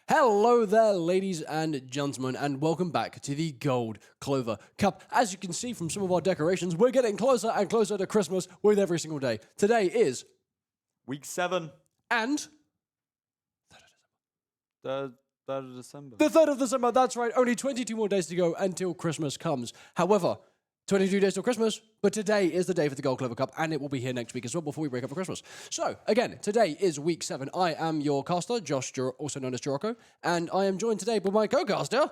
Hello there, ladies and gentlemen, and welcome back to the Gold Clover Cup. As you can see from some of our decorations, we're getting closer and closer to Christmas with every single day. Today is Week 7. and The 3rd of December. the 3rd of December. That's right, only 22 more days to go until Christmas comes. However, 22 days till Christmas, but today is the day for the Gold Clover Cup, and it will be here next week as well before we break up for Christmas. So, again, today is week 7. I am your caster, Josh, also known as Jericho, and I am joined today by my co-caster,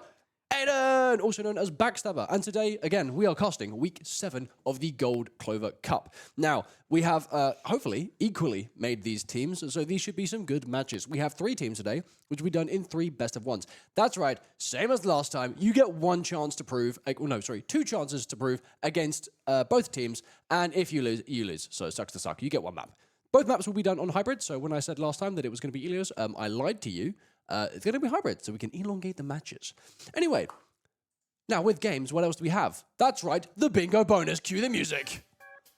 Aiden, also known as Backstabber. And today, again, we are casting week 7 of the Gold Clover Cup. Now, we have, hopefully, equally made these teams, so these should be some good matches. We have 3 teams today, which will be done in 3 best of 1s. That's right, same as last time. You get 1 chance to prove, 2 chances to prove against both teams, and if you lose, you lose. So it sucks to suck. You get 1 map. Both maps will be done on hybrid, so when I said last time that it was going to be Ilios, I lied to you. It's going to be hybrid, so we can elongate the matches. Anyway, now with games, what else do we have? That's right, the bingo bonus. Cue the music.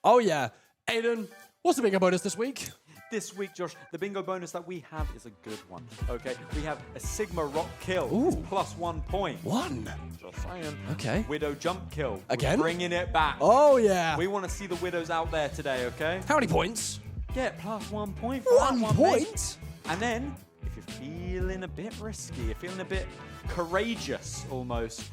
Oh yeah. Aiden, what's the bingo bonus this week? This week, Josh, the bingo bonus that we have is a good one. Okay, we have a Sigma Rock kill. Ooh. It's plus 1 point. 1. Just saying. Okay. Widow jump kill. Again? We're bringing it back. Oh yeah. We want to see the widows out there today, okay? How many points? Get plus 1 point. For that 1 mate. point? And then, if you're feeling a bit risky, you're feeling a bit courageous almost,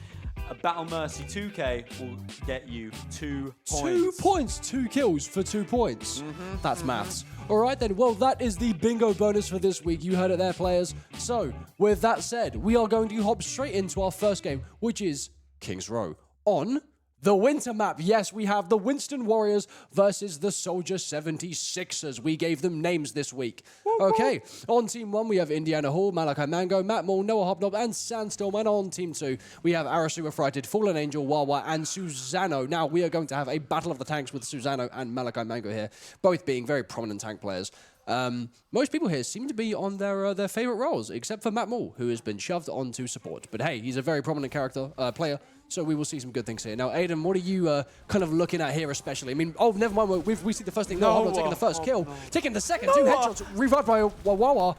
a Battle Mercy 2K will get you 2 points. 2 points, 2 kills for 2 points. That's maths. All right then, well, that is the bingo bonus for this week. You heard it there, players. So, with that said, we are going to hop straight into our first game, which is King's Row on the winter map. Yes, we have the Winston Warriors versus the Soldier 76ers. We gave them names this week. Okay, on Team 1, we have Indiana Hall, Malachi Mango, Matt Moore, Noah Hobnob, and Sandstorm. And on Team 2, we have Arasu Affrighted, Fallen Angel, Wawa, and Susano. Now, we are going to have a battle of the tanks with Susano and Malachi Mango here, both being very prominent tank players. Most people here seem to be on their favorite roles, except for Matt Moore, who has been shoved onto support. But hey, he's a very prominent player, so we will see some good things here. Now, Aiden, what are you kind of looking at here especially? I mean, oh, never mind, we see the first thing. No, taking the first kill, taking the second, 2 headshots, revived by Wawa.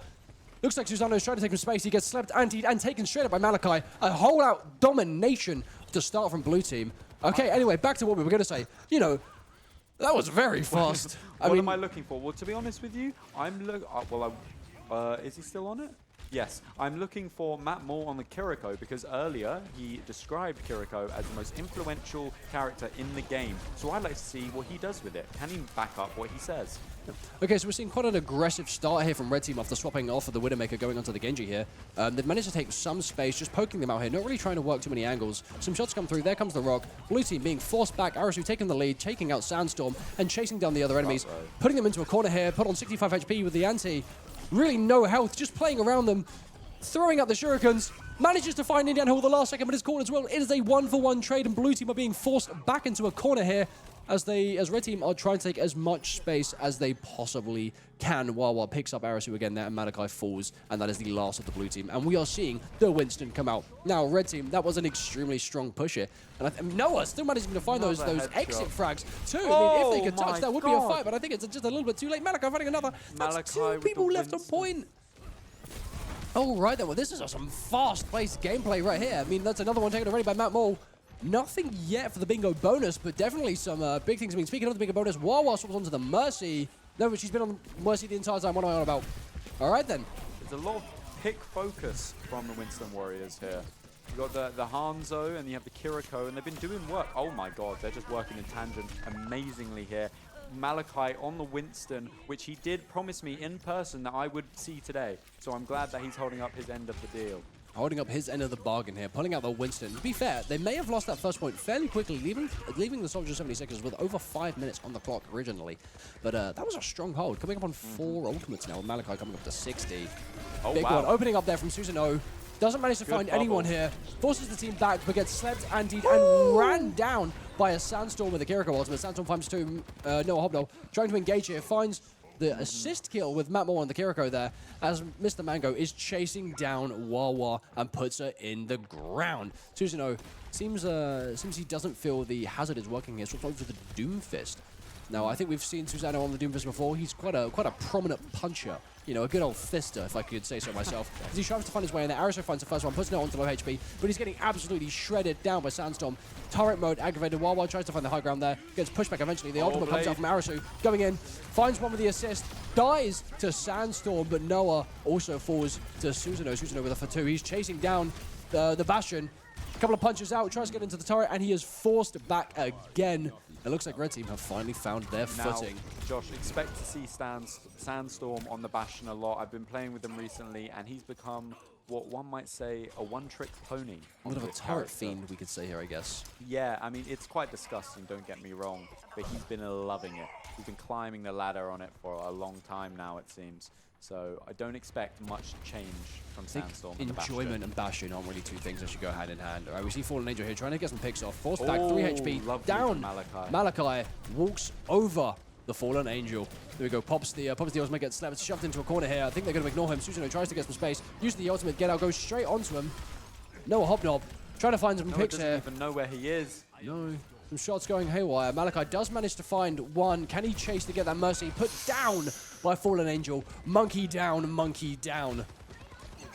Looks like Susano is trying to take some space. He gets slept, antied, and taken straight up by Malachi. A whole-out domination to start from blue team. Okay, anyway, back to what we were going to say. You know, that was very fast. What am I looking for? Well, to be honest with you, I'm is he still on it? Yes, I'm looking for Matt Moore on the Kiriko because earlier he described Kiriko as the most influential character in the game. So I'd like to see what he does with it. Can he back up what he says? Okay, so we're seeing quite an aggressive start here from Red Team after swapping off of the Widowmaker going onto the Genji here. They've managed to take some space, just poking them out here, not really trying to work too many angles. Some shots come through, there comes the Rock. Blue Team being forced back, Arasu taking the lead, taking out Sandstorm, and chasing down the other enemies, putting them into a corner here, put on 65 HP with the anti. Really no health, just playing around them, throwing out the shurikens, manages to find Indiana Hall the last second, but it's caught as well. It is a 1-for-1 trade, and Blue Team are being forced back into a corner here as Red Team are trying to take as much space as they possibly can. Wawa picks up Arasu again there, and Malachi falls, and that is the last of the Blue Team. And we are seeing the Winston come out. Now, Red Team, that was an extremely strong push here. And Noah still managing to find those exit frags too. I mean, if they could touch, that would be a fight, but I think it's just a little bit too late. Malachi finding another. That's 2 people left on point. All right then, well this is some fast-paced gameplay right here. I mean, that's another one taken already by Matt Moore. Nothing yet for the bingo bonus, but definitely some big things. I mean, speaking of the bingo bonus, Wawa swaps onto the Mercy. No, but she's been on Mercy the entire time. What am I on about? All right then. There's a lot of pick focus from the Winston Warriors here. You've got the Hanzo and you have the Kiriko, and they've been doing work. Oh my god, they're just working in tangent amazingly here. Malachi on the Winston, which he did promise me in person that I would see today. So I'm glad that he's holding up his end of the deal. Holding up his end of the bargain here, pulling out the Winston. To be fair, they may have lost that first point fairly quickly, leaving the Soldier 76ers with over 5 minutes on the clock originally. But that was a strong hold, coming up on 4 ultimates now, with Malachi coming up to 60. Oh, Big one, opening up there from Susano. Doesn't manage to find anyone here. Forces the team back, but gets slept, antied, and ran down by a Sandstorm with a Kiriko ultimate. Sandstorm finds Noah Hobno, trying to engage here, finds the assist kill with Matt Moore on the Kiriko there, as Mr. Mango is chasing down Wawa and puts her in the ground. Susano seems he doesn't feel the hazard is working here, so it's over to the Doom Fist. Now, I think we've seen Susano on the Doomfist before. He's quite a prominent puncher. You know, a good old fister, if I could say so myself. As he tries to find his way in there, Aristo finds the first one, puts it onto low HP, but he's getting absolutely shredded down by Sandstorm. Turret mode activated. Wawa tries to find the high ground there, gets pushed back eventually. The ultimate comes out from Aristo, going in, finds one with the assist, dies to Sandstorm, but Noah also falls to Susano. Susano with a for 2. He's chasing down the Bastion. A couple of punches out, tries to get into the turret, and he is forced back again. It looks like Red Team have finally found their footing. Josh, expect to see Sandstorm on the Bastion a lot. I've been playing with him recently, and he's become what one might say a one-trick pony. A bit of a turret fiend, we could say here, I guess. Yeah, I mean, it's quite disgusting, don't get me wrong, but he's been loving it. He's been climbing the ladder on it for a long time now, it seems. So I don't expect much change from Sandstorm. Enjoyment and Bastion aren't really two things that should go hand in hand. All right, we see Fallen Angel here trying to get some picks off. Forced back, 3 HP, down. Malachi walks over the Fallen Angel. There we go, pops the ultimate, gets slapped, shoved into a corner here. I think they're going to ignore him. Susano tries to get some space, uses the ultimate, get out, goes straight onto him. Noah Hobnob trying to find some picks here. Doesn't even know where he is. No. Some shots going haywire. Malachi does manage to find one. Can he chase to get that Mercy? Put down by Fallen Angel. Monkey down, monkey down.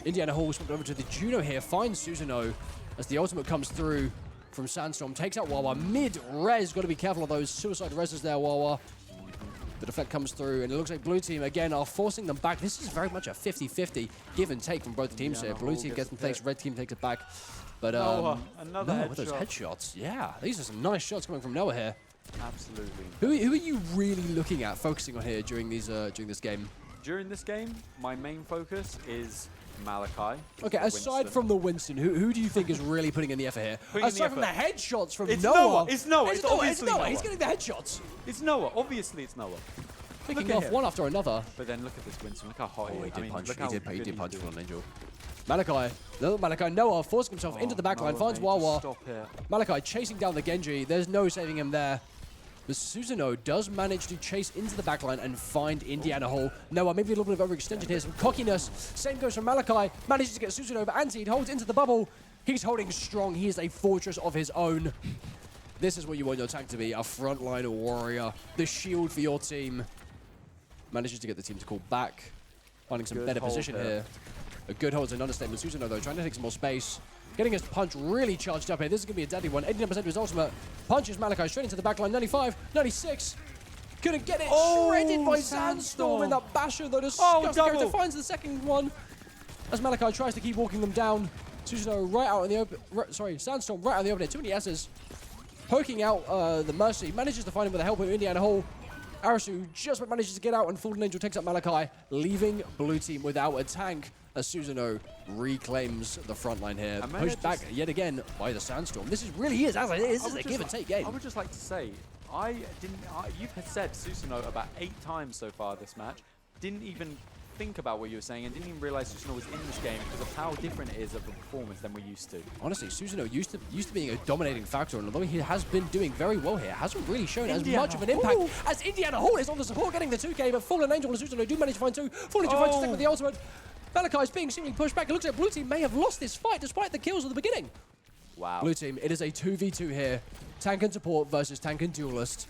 Indiana Hall swapped over to the Juno here. Finds Susano as the ultimate comes through from Sandstorm. Takes out Wawa. Mid-res. Got to be careful of those suicide reses there, Wawa. The deflect comes through, and it looks like Blue Team, again, are forcing them back. This is very much a 50-50 give and take from both teams here. Blue Team gets some takes, Red Team takes it back. But Noah, another Noah with those headshots. Yeah, these are some nice shots coming from Noah here. Absolutely. Who are you really looking at, focusing on here during these during this game? During this game, my main focus is Malachi. Okay, aside from the Winston, who do you think is really putting in the effort here? Aside from the headshots from it's Noah. It's Noah. It's obviously Noah. He's getting the headshots. It's Noah. Obviously, it's Noah. Picking off one after another. But then look at this Winston. Look how hot he is. He did punch Fallen Angel. Malachi, Noah forcing himself into the backline, finds Wawa. Malachi chasing down the Genji. There's no saving him there. But Susano does manage to chase into the backline and find Indiana Hall. Noah, maybe a little bit of overextension here, some cockiness. Same goes from Malachi. Manages to get Susano, but Anti holds into the bubble. He's holding strong. He is a fortress of his own. This is what you want your tank to be, a frontline warrior. The shield for your team. Manages to get the team to call back. Finding some better position here. A good hold is an understatement. Susano, though, trying to take some more space. Getting his punch really charged up here. This is going to be a deadly one. 89% of his ultimate. Punches Malachi straight into the backline. 95, 96. Couldn't get it. Shredded by Sandstorm in that basher, though. Disgusting character finds the second one. As Malachi tries to keep walking them down. Susano right out in the open. Sandstorm right out in the open. Too many S's. Poking out the Mercy. Manages to find him with the help of Indiana Hall. Arisu just manages to get out, and Fallen Angel takes up Malachi, leaving Blue Team without a tank as Susano reclaims the front line here. Pushed back yet again by the Sandstorm. This is really is, as it is, this is a give-and-take game. I would just like to say, you've said Susano about 8 times so far this match. Didn't even think about what you were saying and didn't even realize Susano was in this game because of how different it is of a performance than we used to. Honestly, Susano used to being a dominating factor, and although he has been doing very well here, hasn't really shown as much of an impact as Indiana Hall is on the support, getting the 2K, but Fallen Angel and Susano do manage to find 2. Fallen Angel finds to stick with the ultimate. Malachi is being seemingly pushed back. It looks like Blue Team may have lost this fight despite the kills at the beginning. Wow. Blue Team, it is a 2v2 here. Tank and support versus tank and duelist.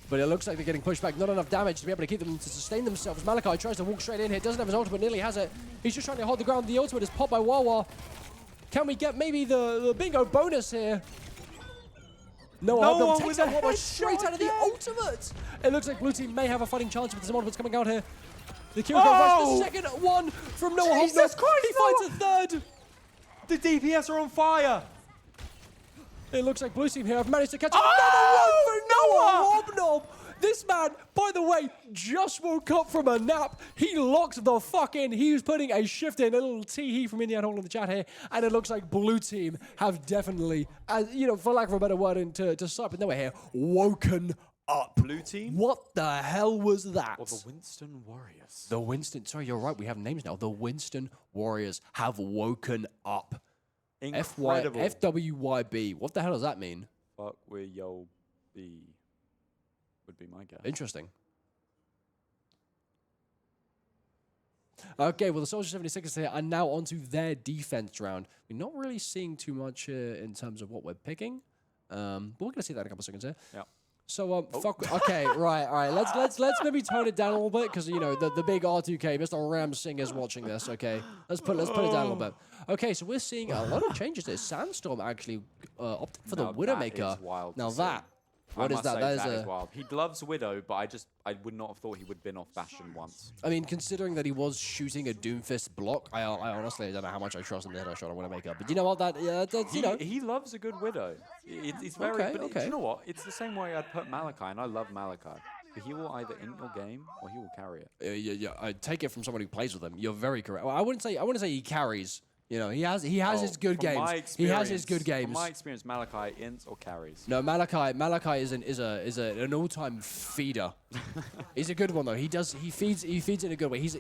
But it looks like they're getting pushed back. Not enough damage to be able to keep them to sustain themselves. Malachi tries to walk straight in here. Doesn't have his ultimate, nearly has it. He's just trying to hold the ground. The ultimate is popped by Wawa. Can we get maybe the bingo bonus here? No, takes out Wawa straight out of the ultimate. It looks like Blue Team may have a fighting chance with some ultimates coming out here. The Kiriko rush, the second one from Noah. Jesus Christ, he finds a third. The DPS are on fire. It looks like Blue Team here have managed to catch another one for Noah Hobnob. This man, by the way, just woke up from a nap. He locked the fuck in. He was putting a shift in, a little tee-hee from Indiana Hall in the chat here. And it looks like Blue Team have definitely, for lack of a better word, to start with Noah here, woken up. Blue Team? What the hell was that? Or the Winston Warriors. The Winston, sorry, you're right. We have names now. The Winston Warriors have woken up. Incredible. FWYB. What the hell does that mean? Fuck with yo B would be my guess. Interesting. Okay, well, the Soldier 76ers here are now onto their defense round. We're not really seeing too much in terms of what we're picking, but we're going to see that in a couple of seconds here. Yeah. So fuck. Okay, right, all right. Let's maybe tone it down a little bit because you know the big R2K, Mr. Ram Singer's watching this. Okay, let's put it down a little bit. Okay, so we're seeing a lot of changes there. Sandstorm actually opted for the Widowmaker. That is wild Now to see. that. What is that? That is wild. He loves Widow, but I would not have thought he would bin off Bastion once. I mean, considering that he was shooting a Doomfist block, I honestly don't know how much I trust him to hit a shot on Widowmaker. But you know what? That's you know. He loves a good Widow. It's very. Okay, but okay. do you know what? It's the same way I'd put Malachi, and I love Malachi. But he will either end your game or he will carry it. Yeah. I take it from someone who plays with him. You're very correct. Well, I wouldn't say he carries. You know, he has his good games. He has his good games. From my experience, Malachi ints or carries. No, Malachi is an all-time feeder. He's a good one though. He feeds in a good way. He's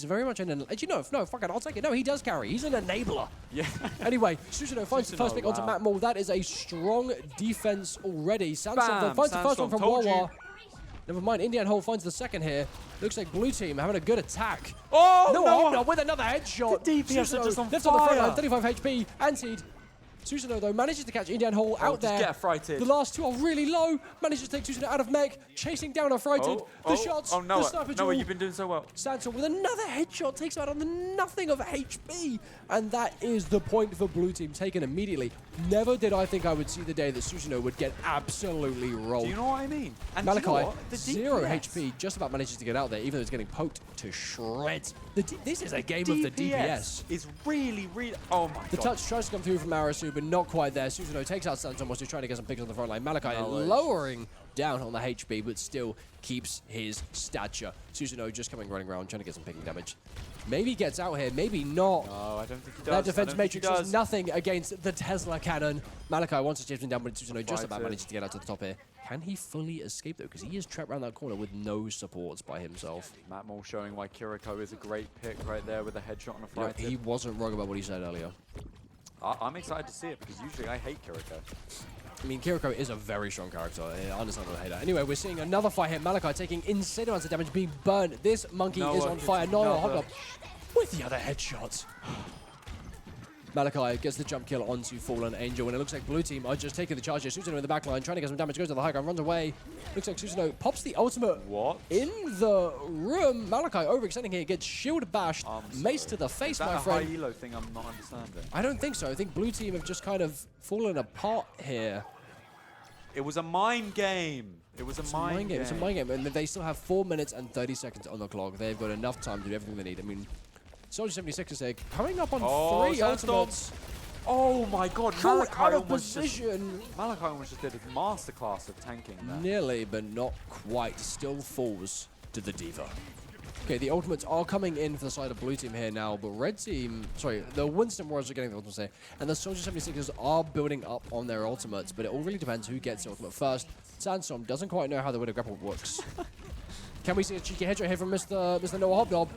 very much an. You know, no, fuck it, I'll take it. No, he does carry. He's an enabler. Yeah. Anyway, Susanoo finds the first pick onto Matt Maul. That is a strong defense already. Sandstorm finds the first one from Wawa. Never mind, Indian Hole finds the second here. Looks like blue team having a good attack. Oh, no! With another headshot. The DPS are just on left fire. on the front line, 35 HP, antied. Susanoo, though, manages to catch Indian Hole out there. Get frighted. The last two are really low. Manages to take Susanoo out of mech, chasing down a frighted. The shots, the sniper no, duel. you've been doing so well. Sandstorm with another headshot takes him out on nothing of HP. And that is the point for blue team, taken immediately. Never did I think I would see the day that Susanoo would get absolutely rolled. Do you know what I mean? And Malachi, you know what? The 0 DPS. HP, just about manages to get out there, even though it's getting poked to shreds. This is a game of the DPS. Is really, oh my god. The touch tries to come through from Arasu, but not quite there. Susanoo takes out Sandstorm while he's trying to get some picks on the front line. Malachi lowering down on the HP, but still keeps his stature. Susanoo just running around, trying to get some picking damage. Maybe gets out here, maybe not. No, I don't think he does. That defense matrix does nothing against the Tesla cannon. Malachi wants to chase him down, but Susanoo just about manages to get out to the top here. Can he fully escape, though? Because he is trapped around that corner with no supports by himself. Matt Maul showing why Kiriko is a great pick right there with a headshot on a No, fright. he wasn't wrong about what he said earlier. I'm excited to see it because usually I hate Kiriko. I mean, Kiriko is a very strong character. I understand what I hate that. Anyway, we're seeing another fight here. Malachi taking insane amounts of damage, being burnt. This monkey is on fire. No, hold up. With the other headshot. Malachi gets the jump kill onto Fallen Angel, and it looks like blue team are just taking the charge here. Susanoo in the back line, trying to get some damage, goes to the high ground, runs away. Looks like Susanoo pops the ultimate in the room. Malachi overextending here, gets shield bashed, mace to the face, my friend. Is that a high elo thing I'm not understanding? I don't think so. I think blue team have just kind of fallen apart here. It was a mind game. It was a mind game. It's a mind game, and they still have 4 minutes and 30 seconds on the clock. They've got enough time to do everything they need. I mean, Soldier 76 is there, coming up on 3 ultimates. Oh my god, Malachi out of position. Malachi almost just did a masterclass of tanking there. Nearly, but not quite. Still falls to the Diva. Okay, the ultimates are coming in for the side of blue team here now, but red team, sorry, the Winston Warriors are getting the ultimates here, and the Soldier 76ers are building up on their ultimates, but it all really depends who gets the ultimate first. Sandstorm doesn't quite know how the Widow Grapple works. Can we see a cheeky headshot here from Mr. Noah Hobnob?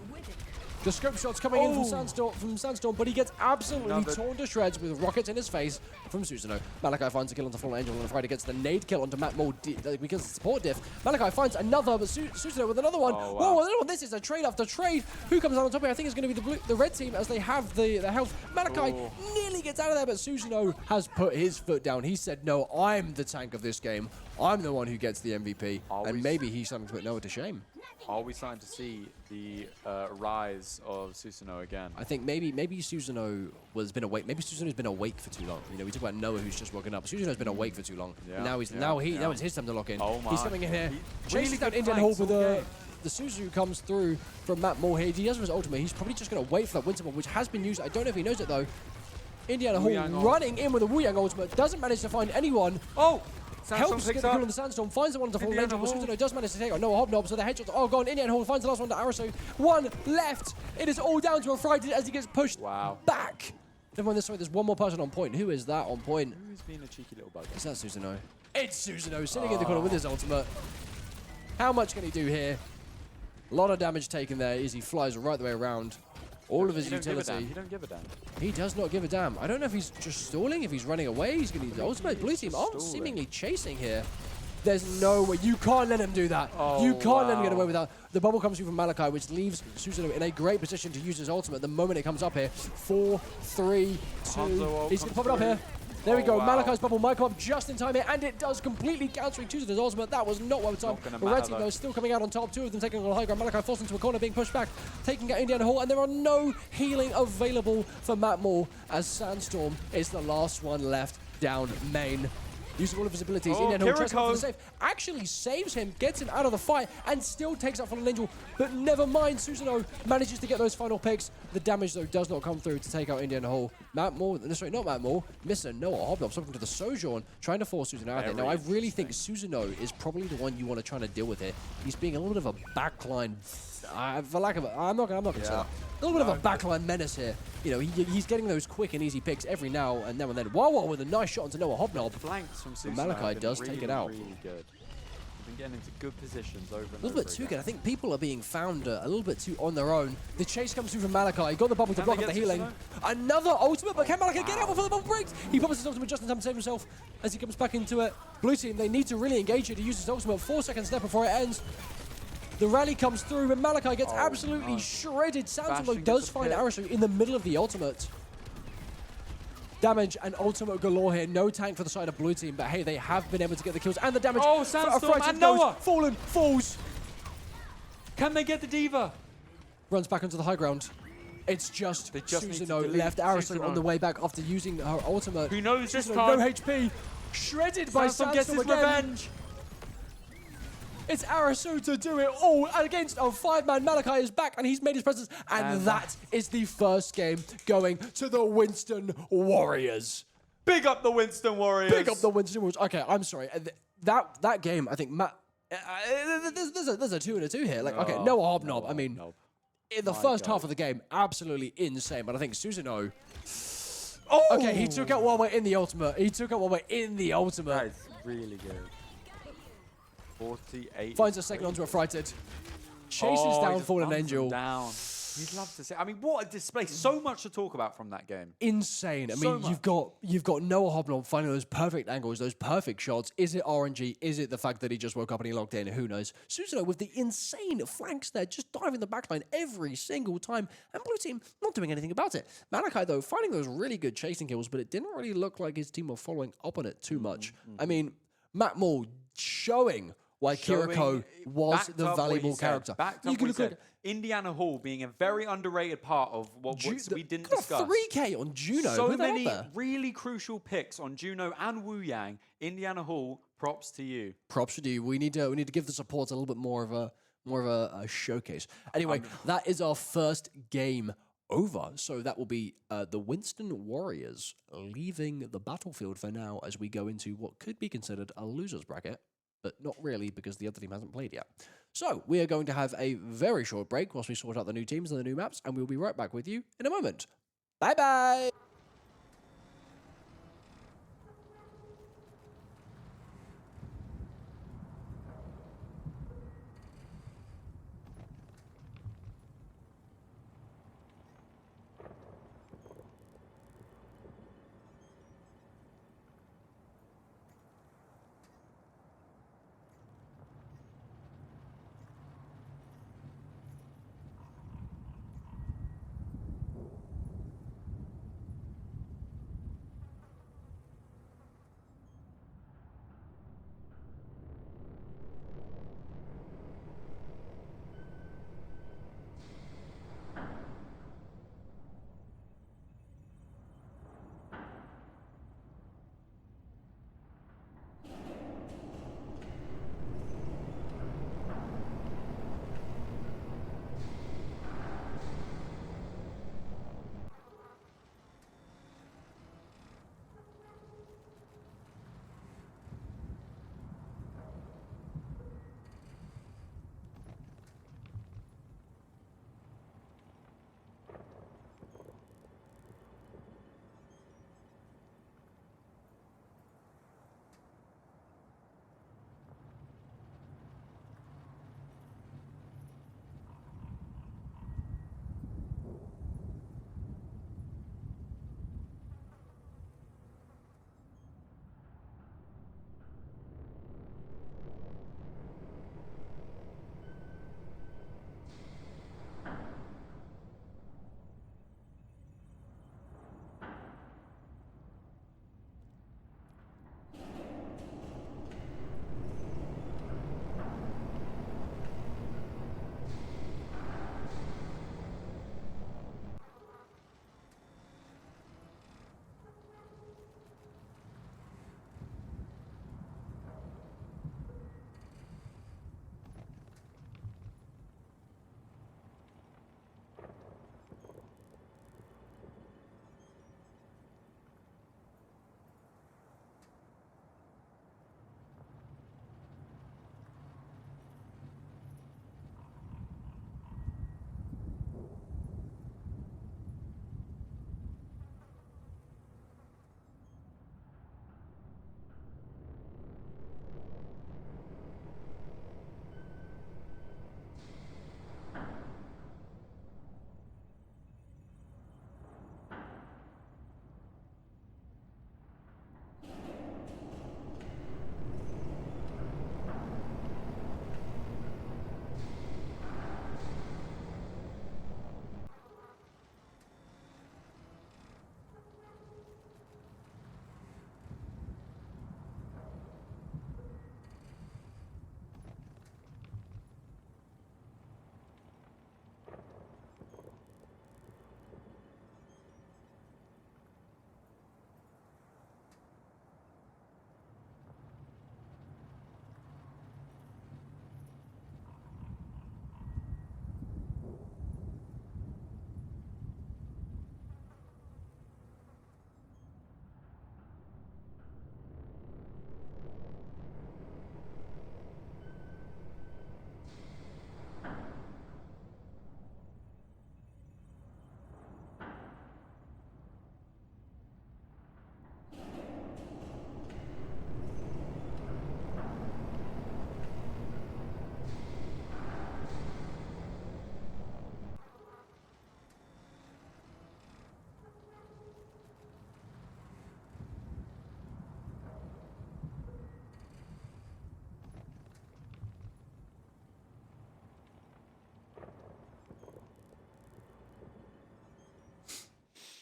The scope shot's coming in from Sandstorm, but he gets absolutely torn to shreds with rockets in his face from Susanoo. Malachi finds a kill onto Fallen Angel, and Friday gets the nade kill onto Matt Maul because of the support diff. Malachi finds another, but Susanoo with another one. Whoa, another one. This is a trade after trade. Who comes out on top here? I think it's going to be the red team as they have the health. Malachi nearly gets out of there, but Susanoo has put his foot down. He said, no, I'm the tank of this game. I'm the one who gets the MVP, and maybe he's starting to put Noah to shame. Are we starting to see the rise of Susanoo again? I think maybe Susanoo has been awake. Maybe Susanoo's been awake for too long. You know, we talk about Noah who's just woken up. Susanoo's been awake for too long. Yeah, now it's his time to lock in. He's coming in here. Chases down Indian Hall with the Suzu comes through from Matt Moore here. He does his ultimate. He's probably just going to wait for that Winter Bomb, which has been used. I don't know if he knows it though. Indiana Hall running in with a Wu Yang ultimate. Doesn't manage to find anyone. Helps get the kill on the Sandstorm, finds the one to Fallen Angel, but Susanoo does manage to take on Noah Hobnob, so the headshots are gone. Indian Hall finds the last one to Arasu. One left. It is all down to a frightened as he gets pushed back. Never mind this way, there's one more person on point. Who is that on point? Who's being a cheeky little bug? Is that Susanoo? It's Susanoo sitting in the corner with his ultimate. How much can he do here? A lot of damage taken there as he flies right the way around. All of his utility. He don't give a damn. He does not give a damn. I don't know if he's just stalling, if he's running away. He's going to use the ultimate. Blue team are seemingly chasing here. There's no way. You can't let him do that. You can't let him get away with that. The bubble comes through from Malachi, which leaves Susanoo in a great position to use his ultimate the moment it comes up here. 4, 3, 2. He's going to pop it up here. There we Oh, go. wow. Malachi's bubble might come up just in time here, and it does, completely countering Tuesday's ultimate. That was not well timed. gonna The red matter, team, though. though, still coming out on top. Two of them taking on high ground. Malachi forced into a corner, being pushed back, taking out Indiana Hall, and there are no healing available for Matt Moore as Sandstorm is the last one left down main. Using all of his abilities, Oh, Indiana Hall tries to Kiriko. for the save, actually saves him, gets him out of the fight, and still takes out Fallen Angel. But never mind, Susanoo manages to get those final picks. The damage, though, does not come through to take out Indiana Hall. Matt Moore, sorry, not Matt Moore, Mr. Noah Hobnob, something to the Sojourn, trying to force Susanoo out there. Now, I really think Susanoo is probably the one you want to try to deal with here. He's being a little bit of a backline, for lack of a, I'm not gonna say that. A little bit of a backline menace here. You know, he's getting those quick and easy picks every now and then. Wawa with a nice shot onto Noah Hobnob. Flanks from Susanoo. Malachi does take it out. Really good. They've been getting into good positions over and over. A little bit too good. I think people are being found a little bit too on their own. The chase comes through from Malachi. Got the bubble to block up the healing. Another ultimate, but can Malachi get out before the bubble breaks? He pops his ultimate just in time to save himself as he comes back into it. Blue team, they need to really engage it to use his ultimate. 4 seconds left before it ends. The rally comes through, and Malachi gets absolutely shredded. Sandstorm does find Arasu in the middle of the ultimate. Damage and ultimate galore here. No tank for the side of blue team, but hey, they have been able to get the kills. And the damage. Oh, Sandstorm and Noah! Fallen, falls. Can they get the Diva? Runs back onto the high ground. It's just need to Susanoo delete left Arasu Susanoo. on the way back after using her ultimate. Who knows this Susanoo, time? no HP. Shredded by Sandstorm gets Sandstorm his again. revenge. It's Arasu to do it all against a 5-man. Malachi is back, and he's made his presence. And that is the first game going to the Winston Warriors. Big up the Winston Warriors. Big up the Winston Warriors. Okay, I'm sorry. That game, I think, Matt... there's a 2 and a 2 here. Like, okay, Noah Hobnob. I mean, in the first half of the game, absolutely insane. But I think Susanoo... Oh! Okay, he took out Huawei in the ultimate. That is really good. 48. Finds a second onto a Frighted. Chases down Fallen Angel. Down. You'd love to see. I mean, what a display. So much to talk about from that game. Insane. I So mean, you've got Noah Hobnob finding those perfect angles, those perfect shots. Is it RNG? Is it the fact that he just woke up and he logged in? Who knows? Susanoo with the insane flanks there, just diving the backline every single time. And blue team not doing anything about it. Malachi, though, finding those really good chasing kills, but it didn't really look like his team were following up on it too much. I mean, Matt Moore showing why Kiriko was the valuable character. You can look at Indiana Hall being a very underrated part of what we didn't discuss. 3K on Juno. So many really crucial picks on Juno and Wu Yang. Indiana Hall, props to you. Props to you. We need to give the support a little bit more of a showcase. Anyway, that is our first game over. So that will be the Winston Warriors leaving the battlefield for now as we go into what could be considered a loser's bracket. But not really, because the other team hasn't played yet. So we are going to have a very short break whilst we sort out the new teams and the new maps, and we'll be right back with you in a moment. Bye-bye!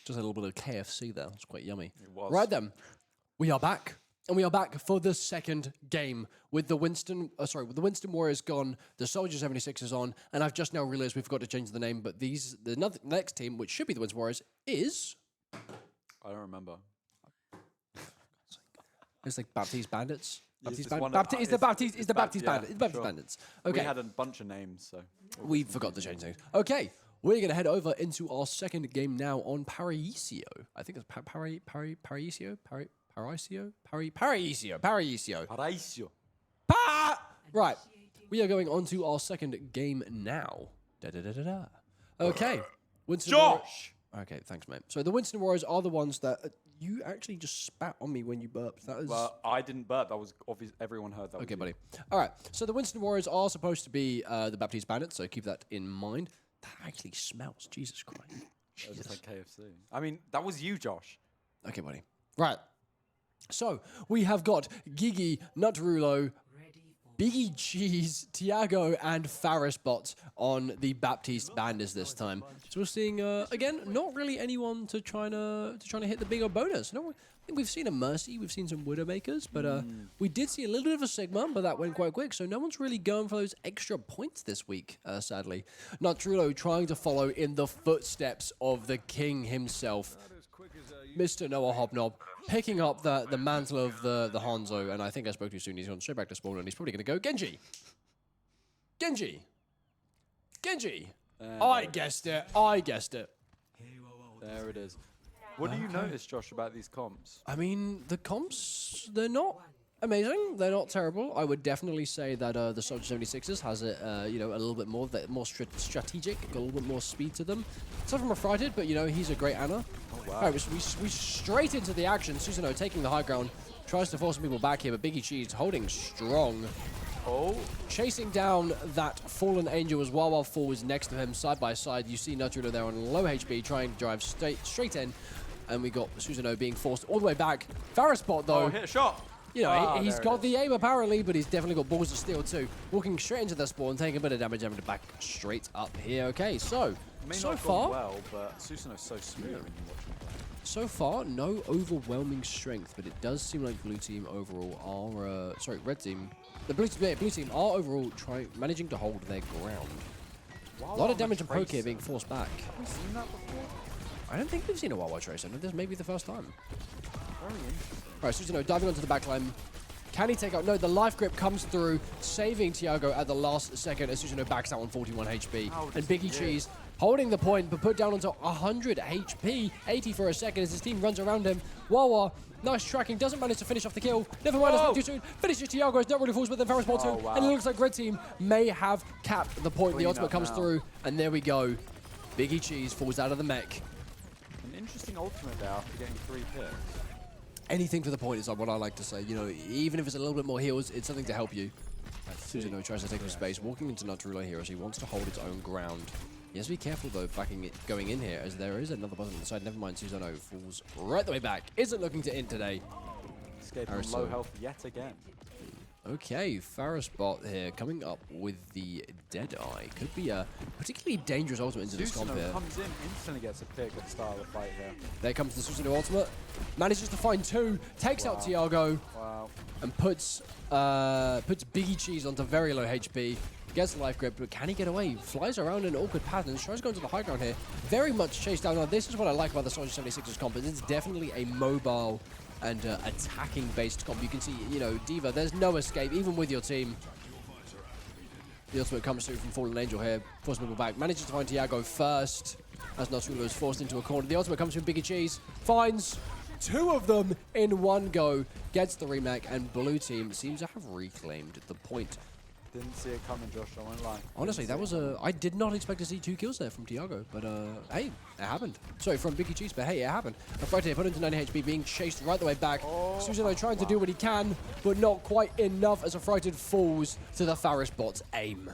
Just a little bit of KFC there. It's quite yummy. It was. Right then, we are back. And we are back for the second game with the Winston Warriors gone, the Soldier 76 is on, and I've just now realized we've got to change the name, but the next team, which should be the Winston Warriors, is... I don't remember. It's like Baptiste Bandits. It's The Baptiste Bandits. Okay. We had a bunch of names, so... We forgot to change things. Okay, we're going to head over into our second game now on Parisio. I think it's Parisio? Paraíso. Right, we are going on to our second game now. Okay, Winston Josh! Okay, thanks, mate. So the Winston Warriors are the ones that... you actually just spat on me when you burped. That is... Well, I didn't burp. That was obvious. Everyone heard that. Okay, buddy. All right, so the Winston Warriors are supposed to be the Baptiste Bandits, so keep that in mind. That actually smells. Jesus Christ. It was like KFC. I mean, that was you, Josh. Okay, buddy. Right. So we have got Gigi, Nutrulo, Biggie Cheese, Tiago, and Farisbot on the Baptiste Bandits this time. So we're seeing again, not really anyone to trying to hit the bigger bonus. No, I think we've seen a Mercy, we've seen some Widowmakers, but we did see a little bit of a Sigma, but that went quite quick. So no one's really going for those extra points this week, sadly. Nutrulo trying to follow in the footsteps of the king himself, Mr. Noah Hobnob, picking up the mantle of the Hanzo, and I think I spoke too soon. He's gone straight back to spawn, and he's probably going to go Genji. I guessed it. There it is. What do you notice, Josh, about these comps? I mean, the comps, they're not amazing. They're not terrible. I would definitely say that the Soldier 76ers has it, a little bit more strategic, got a little bit more speed to them. Some from Affrighted, but he's a great Ana. Oh, wow. All right, we straight into the action. Susanoo taking the high ground, tries to force some people back here, but Biggie Cheese holding strong. Oh. Chasing down that fallen angel as well while Fall is next to him, side by side. You see Nutrulo there on low HP, trying to drive straight in. And we got Susanoo being forced all the way back. Farisbot, though. Oh, hit a shot. He's got the aim apparently, but he's definitely got balls of steel too. Walking straight into the spawn, taking a bit of damage, having to back straight up here. Okay, so far, well, but Susanoo's so smooth when you watch him play. So far, no overwhelming strength, but it does seem like blue team overall are, red team. The blue team are overall managing to hold their ground. A lot of damage and poke here being forced back. Have we seen that before? I don't think we've seen a Wawa Tracer. This may be the first time. Very interesting. All right, Susanoo diving onto the backline. Can he take out? No, the life grip comes through, saving Tiago at the last second as Susanoo backs out on 41 HP. And Biggie Cheese holding the point, but put down onto 100 HP, 80 for a second as his team runs around him. Wawa, nice tracking, doesn't manage to finish off the kill. Never mind, it's too soon. Finishes Tiago, it's not really falls, but then Farisbot too. Wow. And it looks like red team may have capped the point. The ultimate comes through, and there we go. Biggie Cheese falls out of the mech. An interesting ultimate there after getting 3 picks. Anything for the point is what I like to say. Even if it's a little bit more heals, it's something to help you. Susanoo tries to take some space, walking into Nutrulo here as he wants to hold its own ground. He has to be careful though, going in here, as there is another button on the side. Never mind, Susanoo falls right the way back. Isn't looking to end today. Escaping low health yet again. Okay, Farisbot here coming up with the Deadeye. Could be a particularly dangerous ultimate into this comp here. Comes in, instantly gets a pick at the start of the fight here. There comes the Susanoo ultimate. Manages to find 2, takes out Tiago, and puts Biggie Cheese onto very low HP. Gets life grip, but can he get away? Flies around in awkward patterns, tries to go into the high ground here. Very much chased down. Now, this is what I like about the Soldier 76ers comp. It's definitely a mobile and attacking-based comp. You can see, D.Va, there's no escape, even with your team. The ultimate comes through from Fallen Angel here. Forces people back. Manages to find Tiago first, as Nutrulo is forced into a corner. The ultimate comes from Biggie Cheese. Finds 2 of them in one go. Gets the remake, and blue team seems to have reclaimed the point. Didn't see it coming, Josh. I won't lie. Honestly, that was I did not expect to see 2 kills there from Tiago, but hey, it happened. Sorry, from Biggie Cheese, but hey, it happened. Affrighted put into 90 HP, being chased right the way back. Susanoo trying to do what he can, but not quite enough as Affrighted falls to the Farisbot's aim.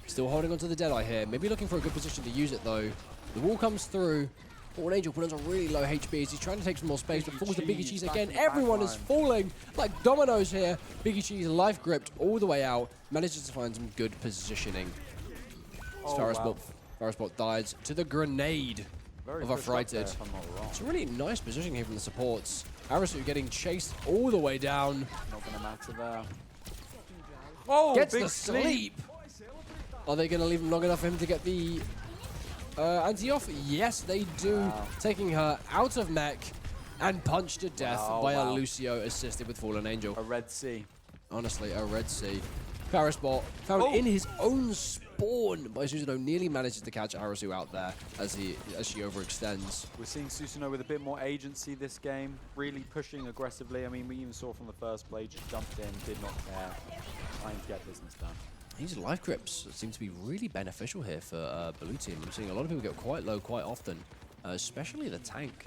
Still holding onto the Deadeye here. Maybe looking for a good position to use it, though. The wall comes through. Fallen Angel put on really low HP as he's trying to take some more space, but falls to Biggie Cheese again. Everyone is falling like dominoes here. Biggie Cheese life gripped all the way out. Manages to find some good positioning. Farisbot dies to the grenade. Very of a pushed up there, Frighted. if I'm not wrong. It's a really nice position here from the supports. Arisu getting chased all the way down. Not going to matter there. Oh, Gets big the sleep. Are they going to leave him long enough for him to get the anti-off? Yes, they do. Wow. Taking her out of mech and punched to death by a Wow. Lucio assisted with Fallen Angel. A Red Sea. Honestly, a Red Sea. Farisbot found in his own spawn by Susanoo, nearly manages to catch Arisu out there as she overextends. We're seeing Susanoo with a bit more agency this game, really pushing aggressively. I mean, we even saw from the first play, just jumped in, did not care, trying to get business done. These life grips seem to be really beneficial here for blue team. I'm seeing a lot of people get quite low quite often, especially the tank.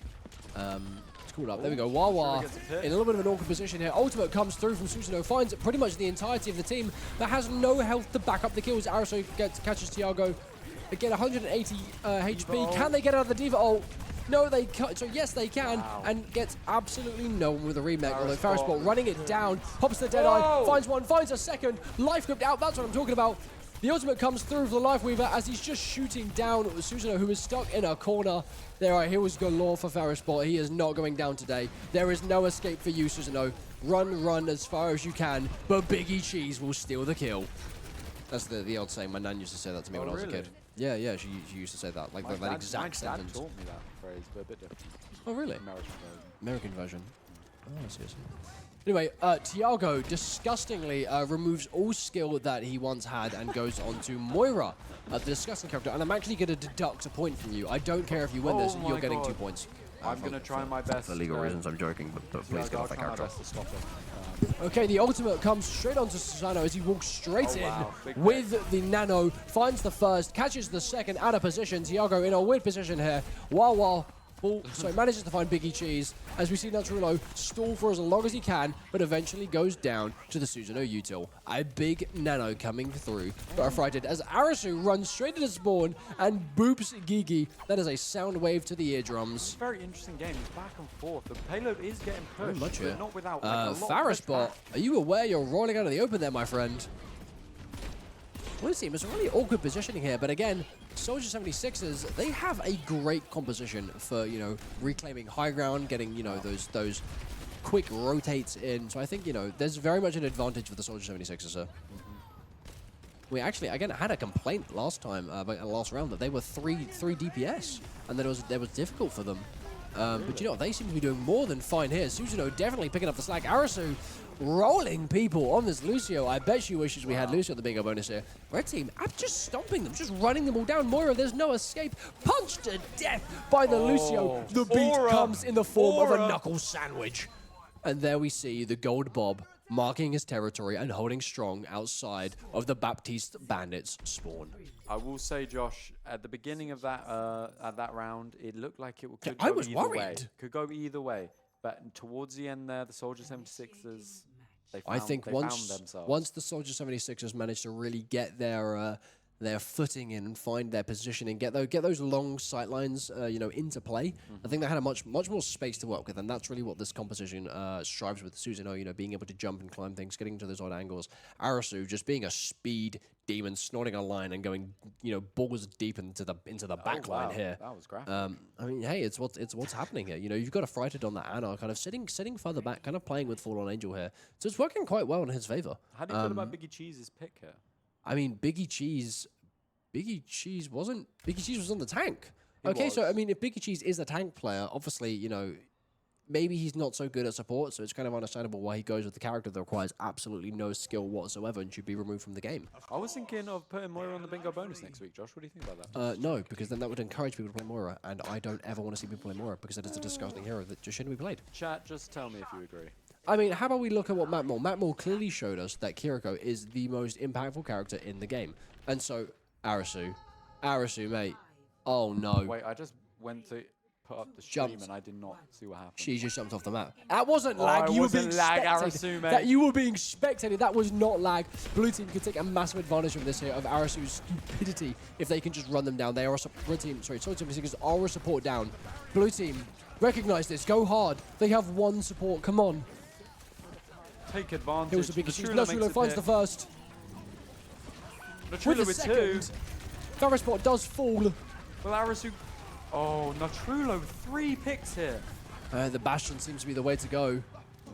It's called up. There we go. Wawa in a little bit of an awkward position here. Ultimate comes through from Susanoo, finds pretty much the entirety of the team that has no health to back up the kills. Arisu catches Tiago. Again, 180 HP. Can they get out of the Diva ult? No, they can't. So yes, they can, and gets absolutely no one with a remake. Although Farisbot running it down, pops the Deadeye, finds one, finds a second, life gripped out. That's what I'm talking about. The ultimate comes through for the Life Weaver as he's just shooting down Susanoo, who is stuck in a corner. There are heals galore for Farisbot. He is not going down today. There is no escape for you, Susanoo. Run as far as you can, but Biggie Cheese will steal the kill. That's the old saying. My nan used to say that to me when I was a kid. Yeah, she used to say that, like that exact sentence. My dad taught me that phrase, but a bit different. Oh, really? American version. American version. Oh, I see. Anyway, Tiago disgustingly removes all skill that he once had and goes on to Moira, the disgusting character. And I'm actually going to deduct a point from you. I don't care if you win this, you're getting 2 points. I'm going to try my best. For legal reasons, I'm joking, but please get off that character. To stop him. Okay, the ultimate comes straight onto Susano as he walks straight in with the nano, finds the first, catches the second out of position. Tiago in a weird position here. Wawa manages to find Biggie Cheese as we see Natrulo stall for as long as he can, but eventually goes down to the Susanoo util. A big nano coming through for a Frighted as Arisu runs straight into spawn and boops Gigi. That is a sound wave to the eardrums. It's a very interesting game. It's back and forth. The payload is getting pushed, much but here. not without like, a lot of Farisbot, are you aware you're rolling out of the open there, my friend? Blue team is a really awkward positioning here, but again, Soldier 76ers, they have a great composition for, reclaiming high ground, getting, those quick rotates in. So I think, there's very much an advantage for the Soldier 76ers, sir. We actually, again, had a complaint last time, last round, that they were 3 DPS, and that it was difficult for them. But they seem to be doing more than fine here. Susanoo definitely picking up the slack. Arisu rolling people on this Lucio. I bet she wishes we had Lucio at the bingo bonus here. Red team, I'm just stomping them, just running them all down. Moira, there's no escape. Punched to death by the Lucio. The beat comes in the form of a knuckle sandwich. And there we see the Gold Bob marking his territory and holding strong outside of the Baptiste Bandits spawn. I will say, Josh, at the beginning of that round, it looked like it could go I was either worried. way. Could go either way. But towards the end there, the Soldier 76ers, they found, I think found themselves. once the Soldier 76ers managed to really get their footing in and find their positioning, get those long sight lines, into play. I think they had a much more space to work with, and that's really what this composition strives with. Susanoo, being able to jump and climb things, getting to those odd angles. Arisu just being a speed demon, snorting a line and going, balls deep into the back line here. That was graphic. I mean, hey, it's what's happening here. You've got a Frighted on that Ana, kind of sitting further back, kind of playing with Fallen Angel here. So it's working quite well in his favor. How do you feel about Biggie Cheese's pick here? I mean, Biggie Cheese was on the tank. Okay, so I mean, if Biggie Cheese is a tank player, obviously, maybe he's not so good at support, so it's kind of understandable why he goes with the character that requires absolutely no skill whatsoever and should be removed from the game. I was thinking of putting Moira on the bingo bonus next week. Josh, what do you think about that? No, because then that would encourage people to play Moira, and I don't ever want to see people play Moira because that is a disgusting hero that just shouldn't be played. Chat, just tell me if you agree. I mean, how about we look at what Matt Moore clearly showed us that Kiriko is the most impactful character in the game. And so, Arisu, mate. Oh, no. Wait, I just went to put up the stream Jumped. and I did not see what happened. She just jumped off the map. That wasn't lag. You were being lag, spectated. Arisu, mate. That you were being spectated. That was not lag. Blue team could take a massive advantage from this here of Arisu's stupidity if they can just run them down. They are a red team. Sorry, Soldier 76ers are a support down. Blue team, recognize this. Go hard. They have one support. Come on. Take advantage. Here's the biggest cheese. Natrulo finds the first. Natrulo with two. Farisbot does fall. Well, Arisu Oh, Natrulo, 3 picks here. The Bastion seems to be the way to go.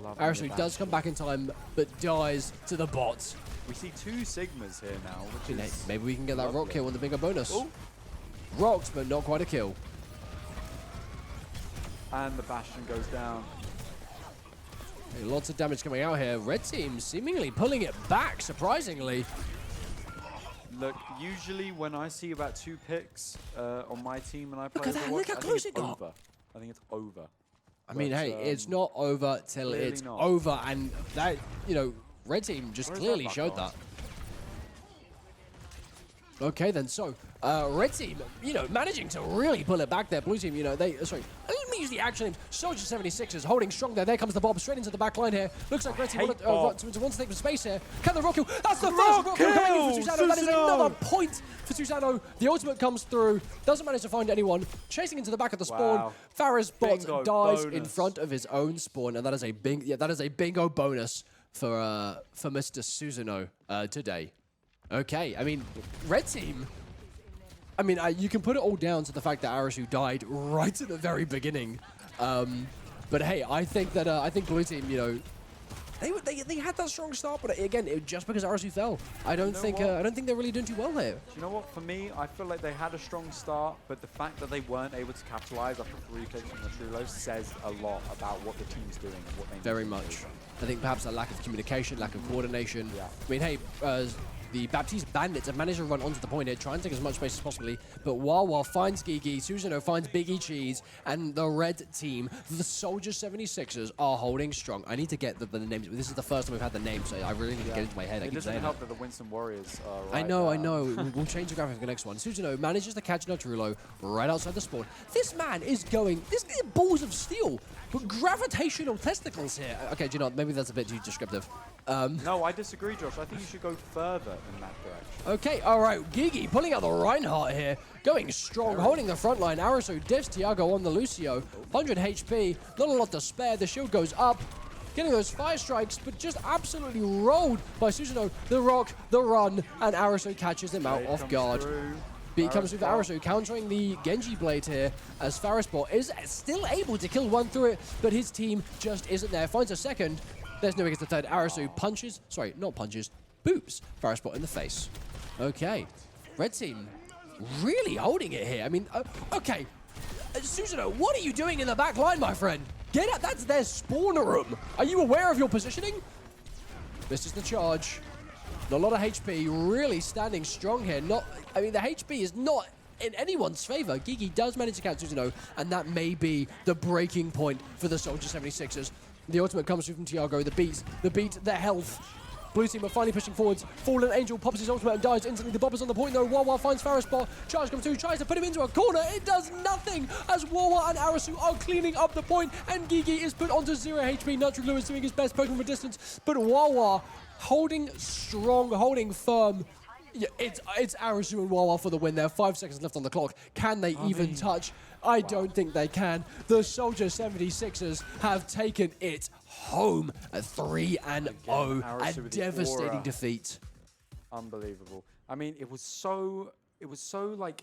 Love Arasu does come back in time, but dies to the bot. We see 2 Sigmas here now, which is Maybe we can get that rock lovely. kill on the bingo bonus. Ooh. Rocks, but not quite a kill. And the Bastion goes down. Hey, lots of damage coming out here. Red team seemingly pulling it back, surprisingly. Look, usually when I see about 2 picks on my team and I play at that, Overwatch, look how I think close it's it got. over. I think it's over. I mean, hey, it's not over till clearly it's not. over, and that, Red team just Where's clearly that showed back that. Okay, then, so, Red team, managing to really pull it back there. Blue team, let me use the action names. Soldier 76 is holding strong there. There comes the Bob straight into the back line here. Looks like Red team wants to take some space here. Can the rock kill? That's the first rock kill coming in for Susano. That is another point for Susano. The ultimate comes through. Doesn't manage to find anyone. Chasing into the back of the spawn. Wow. Faris bot Bingo dies in bonus. front of his own spawn, and that is a bingo bonus for Mr. Susano today. Okay, I mean, Red team. I mean, you can put it all down to the fact that Arasu died right at the very beginning. But hey, I think Blue team, they had that strong start, but again, just because Arasu fell, I don't think they're really doing too well here. Do you know what? For me, I feel like they had a strong start, but the fact that they weren't able to capitalize after 3 picks from Natrulo says a lot about what the team's doing and what they need Very to much. do. I think perhaps a lack of communication, lack of coordination. Yeah. I mean, hey, the Baptiste Bandits have managed to run onto the point here, try and take as much space as possibly, but Wawa finds Gigi, Susano finds Biggie Cheese, and the red team, the Soldier 76ers, are holding strong. I need to get the names. This is the first time we've had the names, so I really need to get into my head. It doesn't help that the Winston Warriors are right I know. We'll change the graphic for the next one. Susano manages to catch Natrulo right outside the spawn. This man is going, this is balls of steel, but gravitational testicles here. Okay, do you know what? Maybe that's a bit too descriptive. No, I disagree, Josh. I think you should go further in that direction. Okay, all right. Gigi pulling out the Reinhardt here. Going strong, holding the front line. Arasu divs Tiago on the Lucio. 100 HP, not a lot to spare. The shield goes up. Getting those fire strikes, but just absolutely rolled by Susano. The rock, the run, and Arasu catches him out off guard. Beat comes through for Arasu, countering the Genji blade here, as Farisport is still able to kill one through it, but his team just isn't there. Finds a second. There's no way gets the third. Arasu punches, boops Farisport in the face. Okay, Red team really holding it here. I mean, okay. Susano, what are you doing in the back line, my friend? Get up, that's their spawner room. Are you aware of your positioning? This is the charge. Not a lot of HP, really standing strong here. The HP is not in anyone's favor. Gigi does manage to catch Susano, and that may be the breaking point for the Soldier 76ers. The ultimate comes through from Tiago, the beat, their health. Blue team are finally pushing forwards. Fallen Angel pops his ultimate and dies instantly. The Bobber's on the point though. Wawa finds Farisport. Charge comes through, tries to put him into a corner. It does nothing as Wawa and Arasu are cleaning up the point, and Gigi is put onto 0 HP. Natrulo is doing his best, poking from a distance, but Wawa holding strong, holding firm. Yeah, it's Arasu and Wawa for the win there. 5 seconds left on the clock. Can they even touch? I don't think they can. The Soldier 76ers have taken it home at 3-0. A devastating defeat. Unbelievable. I mean, it was so like,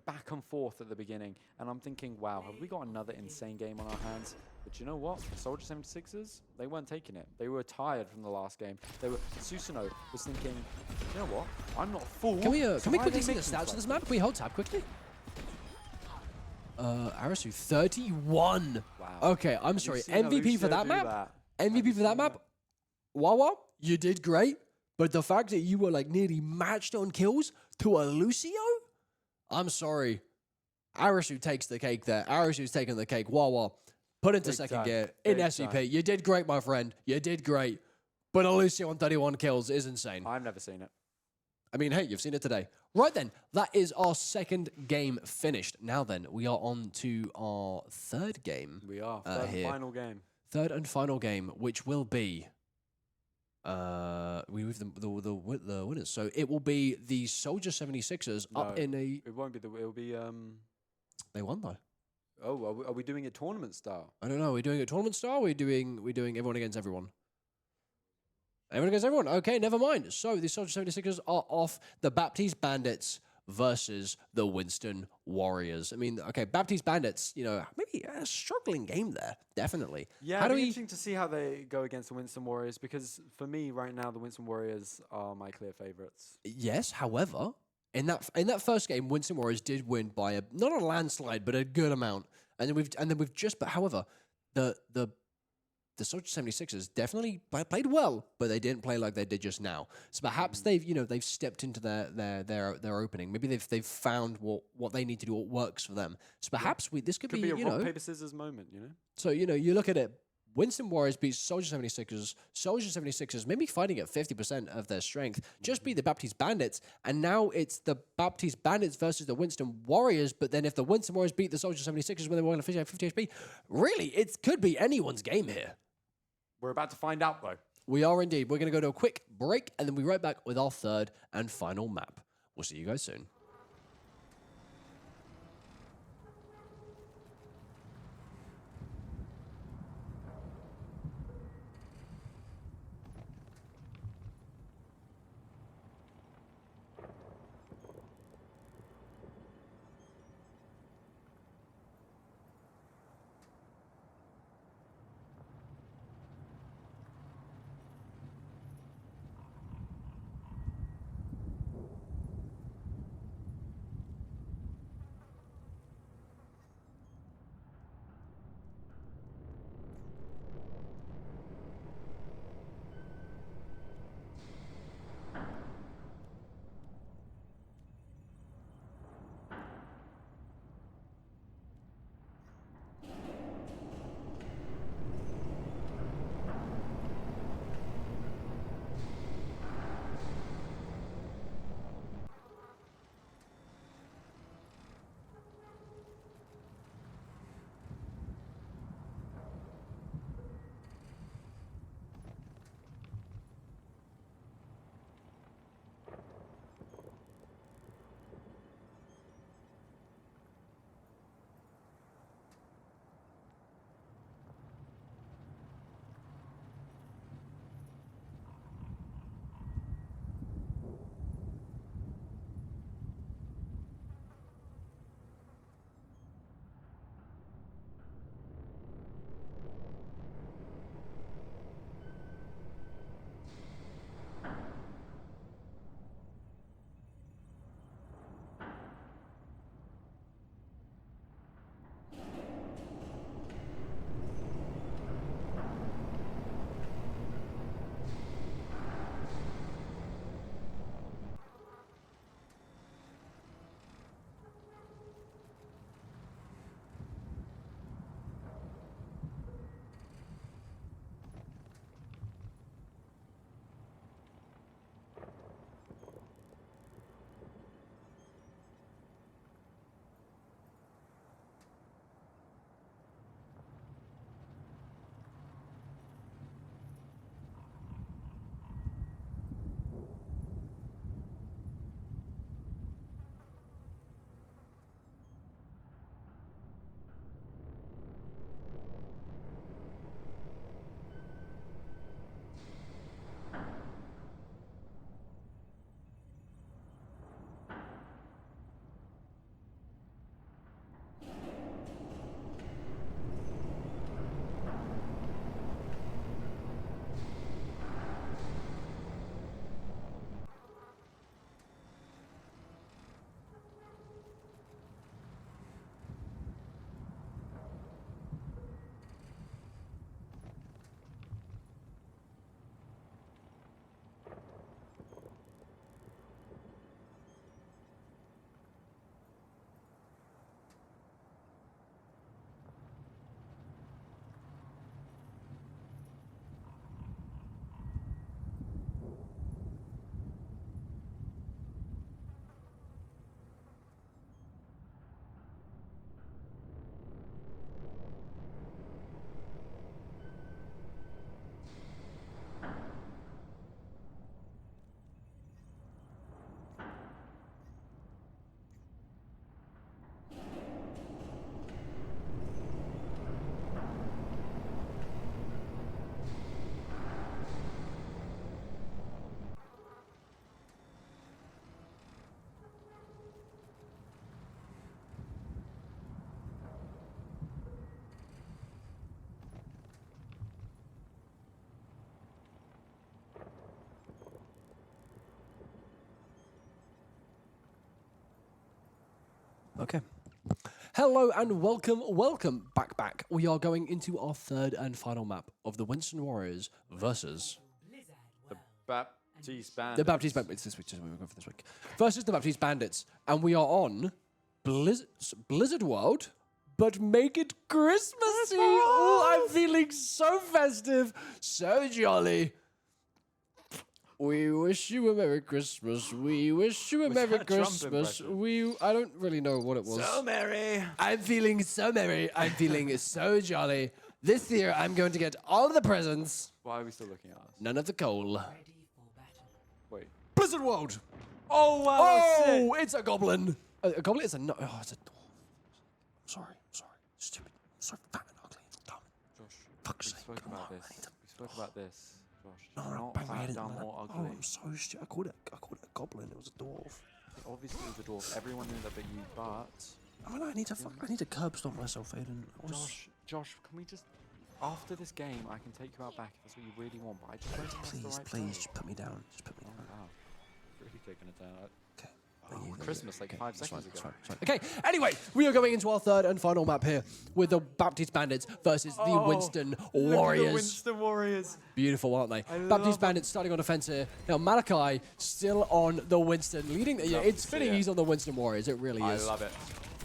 back and forth at the beginning. And I'm thinking, wow, have we got another insane game on our hands? But you know what? The Soldier 76ers, they weren't taking it. They were tired from the last game. Susano was thinking, you know what? I'm not a fool. Can we quickly see the stats of this map? Can we hold tab quickly? Arasu 31. Wow. Okay, I'm sorry. MVP for that map? MVP for that map? Wawa, you did great. But the fact that you were like nearly matched on kills to a Lucio? I'm sorry. Arasu takes the cake there. Arasu's taking the cake. Wawa, put into second gear in SCP. You did great, my friend. You did great. But a Lucio on 31 kills is insane. I've never seen it. I mean, hey, you've seen it today. Right then, that is our second game finished. Now then, we are on to our third game. We are. Third and final game. Third and final game, which will be... we move the winners. So it will be the Soldier 76ers up in a... It won't be it'll be... They won, though. Oh, are we doing it tournament style? I don't know. Are we doing it tournament style? Or are we doing everyone against everyone? Everyone against everyone. Okay, never mind. So the Soldier 76ers are off. The Baptiste Bandits versus the Winston Warriors. I mean, okay, Baptiste Bandits, you know, maybe a struggling game there, definitely. Yeah, How it'd do be we? interesting to see how they go against the Winston Warriors, because for me right now, the Winston Warriors are my clear favorites. Yes, however, in that first game, Winston Warriors did win by a not a landslide, but a good amount. And then we've just, but however, the Soldier 76ers definitely played well, but they didn't play like they did just now. So perhaps they've stepped into their opening. Maybe they've found what they need to do, what works for them. So perhaps this could Could be, be a rock paper scissors moment, you know. so you look at it. Winston Warriors beat Soldier 76ers. Soldier 76ers maybe fighting at 50% of their strength. Just beat the Baptiste Bandits, and now it's the Baptiste Bandits versus the Winston Warriors. But then if the Winston Warriors beat the Soldier 76ers when they were on 50 HP, really it could be anyone's game here. We're about to find out though. We are indeed. We're going to go to a quick break, and then we'll be right back with our third and final map. We'll see you guys soon. Okay. Hello and welcome back. We are going into our third and final map of the Winston Warriors versus The Baptiste Bandits. the Baptiste Bandits. It's this week, we're going for this week. Versus the Baptiste Bandits, and we are on Blizzard World, but make it Christmassy. Oh, I'm feeling so festive, so jolly. We wish you a Merry Christmas. We wish you a Merry that a Trump Christmas. impression? I don't really know what it was. So merry. I'm feeling so merry. I'm feeling so jolly. This year, I'm going to get all the presents. Why are we still looking at us? None of the coal. Wait. Blizzard World. Oh, wow. Oh, it's a goblin. A goblin is a no. Oh, it's a dwarf. Sorry. Stupid. So fat and ugly. Dumb. Josh, Fuck's we sake. spoke Come about on, this. I need to- We spoke about this. Josh, No, not bang my head fat, in dumb, there. or Oh, ugly. I'm so stupid. I called it a goblin. It was a dwarf. Obviously, it was a dwarf. Everyone knew that but you, but... I mean, I need to curb stomp myself, Aiden. Josh, can we just... After this game, I can take you out back if that's what you really want, but I just don't think that's the right Please, play. just put me down. Just put me down. Wow. Really taking it down. Okay. Christmas, like 5 seconds ago. It's fine. Okay, anyway, we are going into our third and final map here with the Baptiste Bandits versus the Winston Warriors. The Winston Warriors. Beautiful, aren't they? love Baptiste Bandits starting on defense here. Now, Malachi still on the Winston, leading. Yeah, Love it's to see fitting it. he's on the Winston Warriors. It really I is. love it.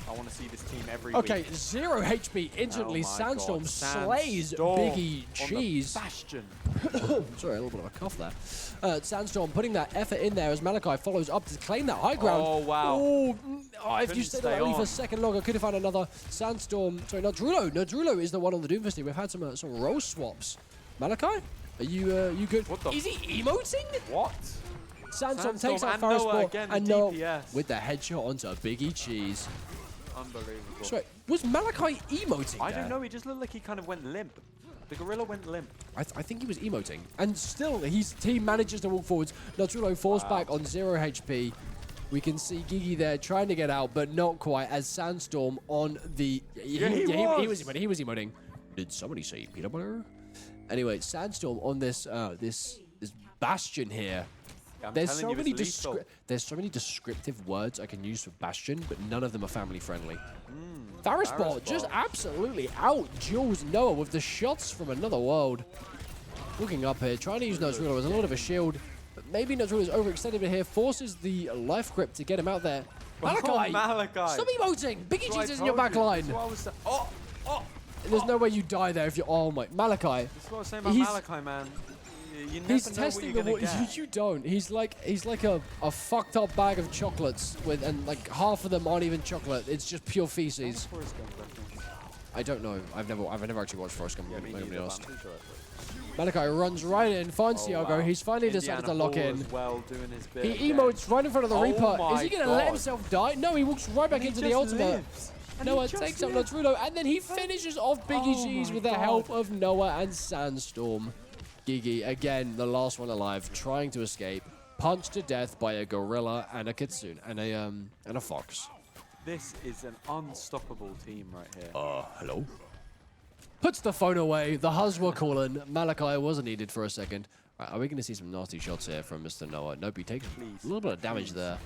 I want to see this team every Okay, week. 0 HP instantly. Oh my Sandstorm God. slays Sandstorm Biggie on the Cheese. Bastion. Sorry, a little bit of a cough there. Sandstorm putting that effort in there as Malachi follows up to claim that high ground. Oh, wow. Oh, if you Couldn't stayed stay on only for a on. second longer, could have found another. Sandstorm, sorry, not Drulo. No, Drulo is the one on the Doomfist. We've had some role swaps. Malachi, are you good? What the Is he emoting? What? Sandstorm takes out and Noah Farresport again, and the Noah DPS. with the headshot onto Biggie Cheese. Unbelievable. Sorry, was Malachi emoting I there? don't know. He just looked like he kind of went limp. The gorilla went limp. I think he was emoting. And still, his team manages to walk forwards. Natrulo forced back on 0 HP. We can see Gigi there trying to get out, but not quite, as Sandstorm on the... He was emoting. Did somebody say peanut butter? Anyway, Sandstorm on this this Bastion here. I'm There's telling so you, many it's lethal. there's so many descriptive words I can use for Bastion, but none of them are family friendly. Farresport just absolutely out-duels Noah with the shots from another world. Looking up here, trying to use Natrulo as a lot of a shield, but maybe Natrulo is overextended here, forces the life grip to get him out there. Malachi! Oh, Malachi. Stop emoting! Biggie That's what Cheese I is in your told back you. line. That's what I was oh! There's no way you die there if you're... Oh my... Malachi. That's what I was saying about He's- Malachi, man. You never He's know testing what the you're water. gonna get. You don't. He's like a fucked up bag of chocolates with, and like half of them aren't even chocolate. It's just pure feces. Forrest Gump reference. I don't know. I've never actually watched Forrest Gump. Yeah, me I'm gonna be neither, but honest. I'm pretty sure that's it. Malachi runs right in, finds Oh, Tiago. wow. He's finally decided to lock Indiana in. Hall as well, doing his bit He again. emotes right in front of the Oh Reaper. my Is he gonna let God. himself die? No, he walks right back He into the just ultimate. lives. And Noah he just takes out lives. Natrulo, and then he finishes off Biggie Oh Cheese my with the God. help of Noah and Sandstorm. Gigi, again, the last one alive, trying to escape, punched to death by a gorilla and a kitsune and a fox. This is an unstoppable team right here. Hello? Puts the phone away. The Huz were calling. Malachi wasn't needed for a second. Right, are we going to see some nasty shots here from Mr. Noah? Nope, he takes a little bit of damage there.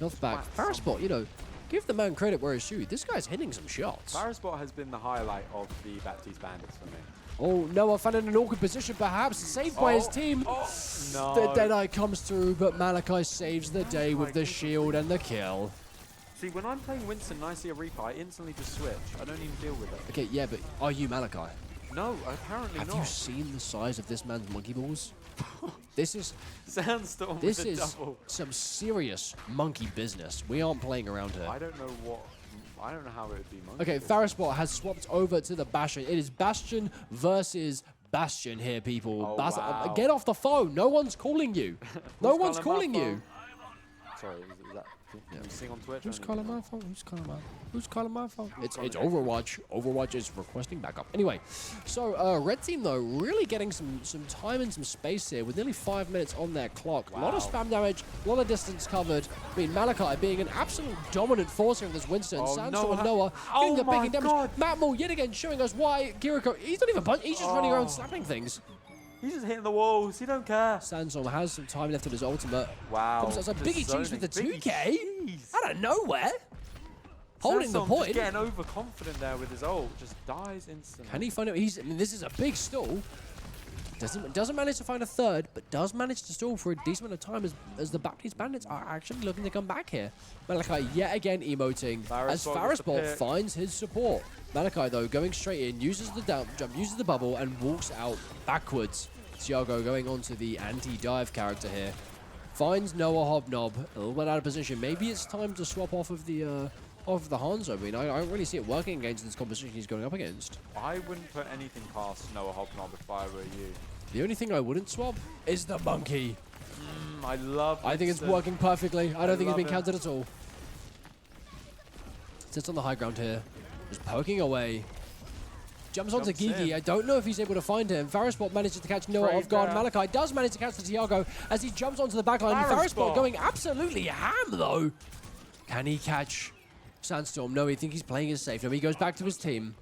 Health back. Farresport, you know, give the man credit where it's due. This guy's hitting some shots. Farresport has been the highlight of the Baptiste Bandits for me. Oh, Noah found in an awkward position, perhaps saved by his team. No. The Deadeye comes through, but Malachi saves the day with the shield and the kill. See, when I'm playing Winston and I see a Reaper, I instantly just switch. I don't even deal with it. Okay, yeah, but are you Malachi? No, apparently Have not. you seen the size of this man's monkey balls? This is Sandstorm this with a is double. some serious monkey business. We aren't playing around here. I don't know how it would be monkey. Okay, Farresport has swapped over to the Bastion. It is Bastion versus Bastion here, people. Oh, wow. Get off the phone. No one's calling you. No Who's one's calling calling my you. Sorry, is that... Can you sing on Twitch? Who's I don't calling even my know. phone? Who's calling my? Who's calling my phone? It's calling Overwatch. Overwatch is requesting backup. Anyway, so Red Team though really getting some time and some space here with nearly 5 minutes on their clock. A lot of spam damage, a lot of distance covered. I mean, Malachi being an absolute dominant force here in this Winston. Oh, Sandstorm and Noah. Noah Oh getting the my big damage. God. Matt Moore yet again showing us why Kiriko. He's not even punching. He's just running around slapping things. He's just hitting the walls. He don't care. Sandstorm has some time left in his ultimate. Wow. Comes outside the Biggie Cheese with the zoning. 2K Biggie Cheese. out of nowhere. holding the Sandstorm point. just getting overconfident there with his ult. Just dies instantly. Can he find it? I mean, this is a big stall. Doesn't manage to find a third, but does manage to stall for a decent amount of time as the Baptiste Bandits are actually looking to come back here. Malachi yet again emoting as Farisbot finds his support. Malachi, though, going straight in, uses the down jump, uses the bubble, and walks out backwards. Tiago going on to the anti-dive character here. Finds Noah Hobnob a little bit out of position. Maybe it's time to swap off of the Hanzo. I mean, I don't really see it working against this composition he's going up against. I wouldn't put anything past Noah Hobnob if I were you. The only thing I wouldn't swap is the monkey. I love I think it's working perfectly. I don't think it's been counted at all. Sits on the high ground here. Just poking away. Jumps onto Gigi. I don't know if he's able to find him. Farisbot manages to catch Noah off guard. Malachi does manage to catch the Tiago as he jumps onto the backline. Farisbot going absolutely ham, though. Can he catch Sandstorm? No, he thinks he's playing it safe. No, he goes back to his team.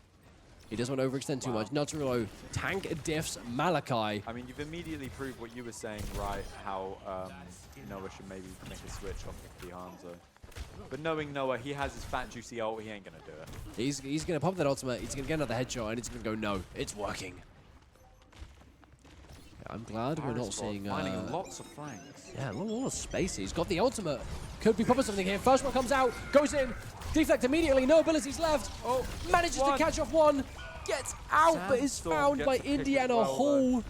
He doesn't want to overextend too much. Natsurulo tank diffs Malachi. I mean, you've immediately proved what you were saying, right? How Noah should maybe make a switch off of the Hanzo. But knowing Noah, he has his fat, juicy ult. He ain't going to do it. He's going to pump that ultimate. He's going to get another headshot, and it's going to go, no, it's working. Yeah, I'm glad we're not seeing... finding lots of flanks. Yeah, a lot of space. He's got the ultimate. Could be popping something here. First one comes out, goes in, deflect immediately, no abilities left. Oh, manages to catch off one, gets out, but is found by Indiana Hall.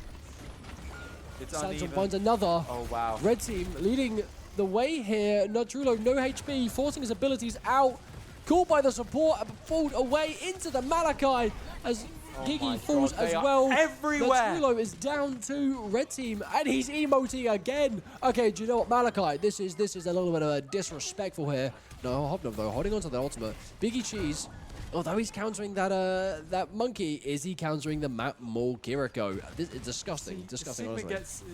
Sandstorm finds another. Oh, wow. Red team leading the way here. Natrulo, no HP, forcing his abilities out. Caught by the support, pulled away into the Malachi as Gigi falls as well. Everywhere. Natrulo is down to red team, and he's emoting again. Okay, do you know what, Malachi? This is a little bit of a disrespectful here. No, Hobnob though, holding on to the ultimate. Biggie Cheese, although he's countering that monkey, is he countering the Matt Maul Kiriko? This is disgusting, disgusting, honestly.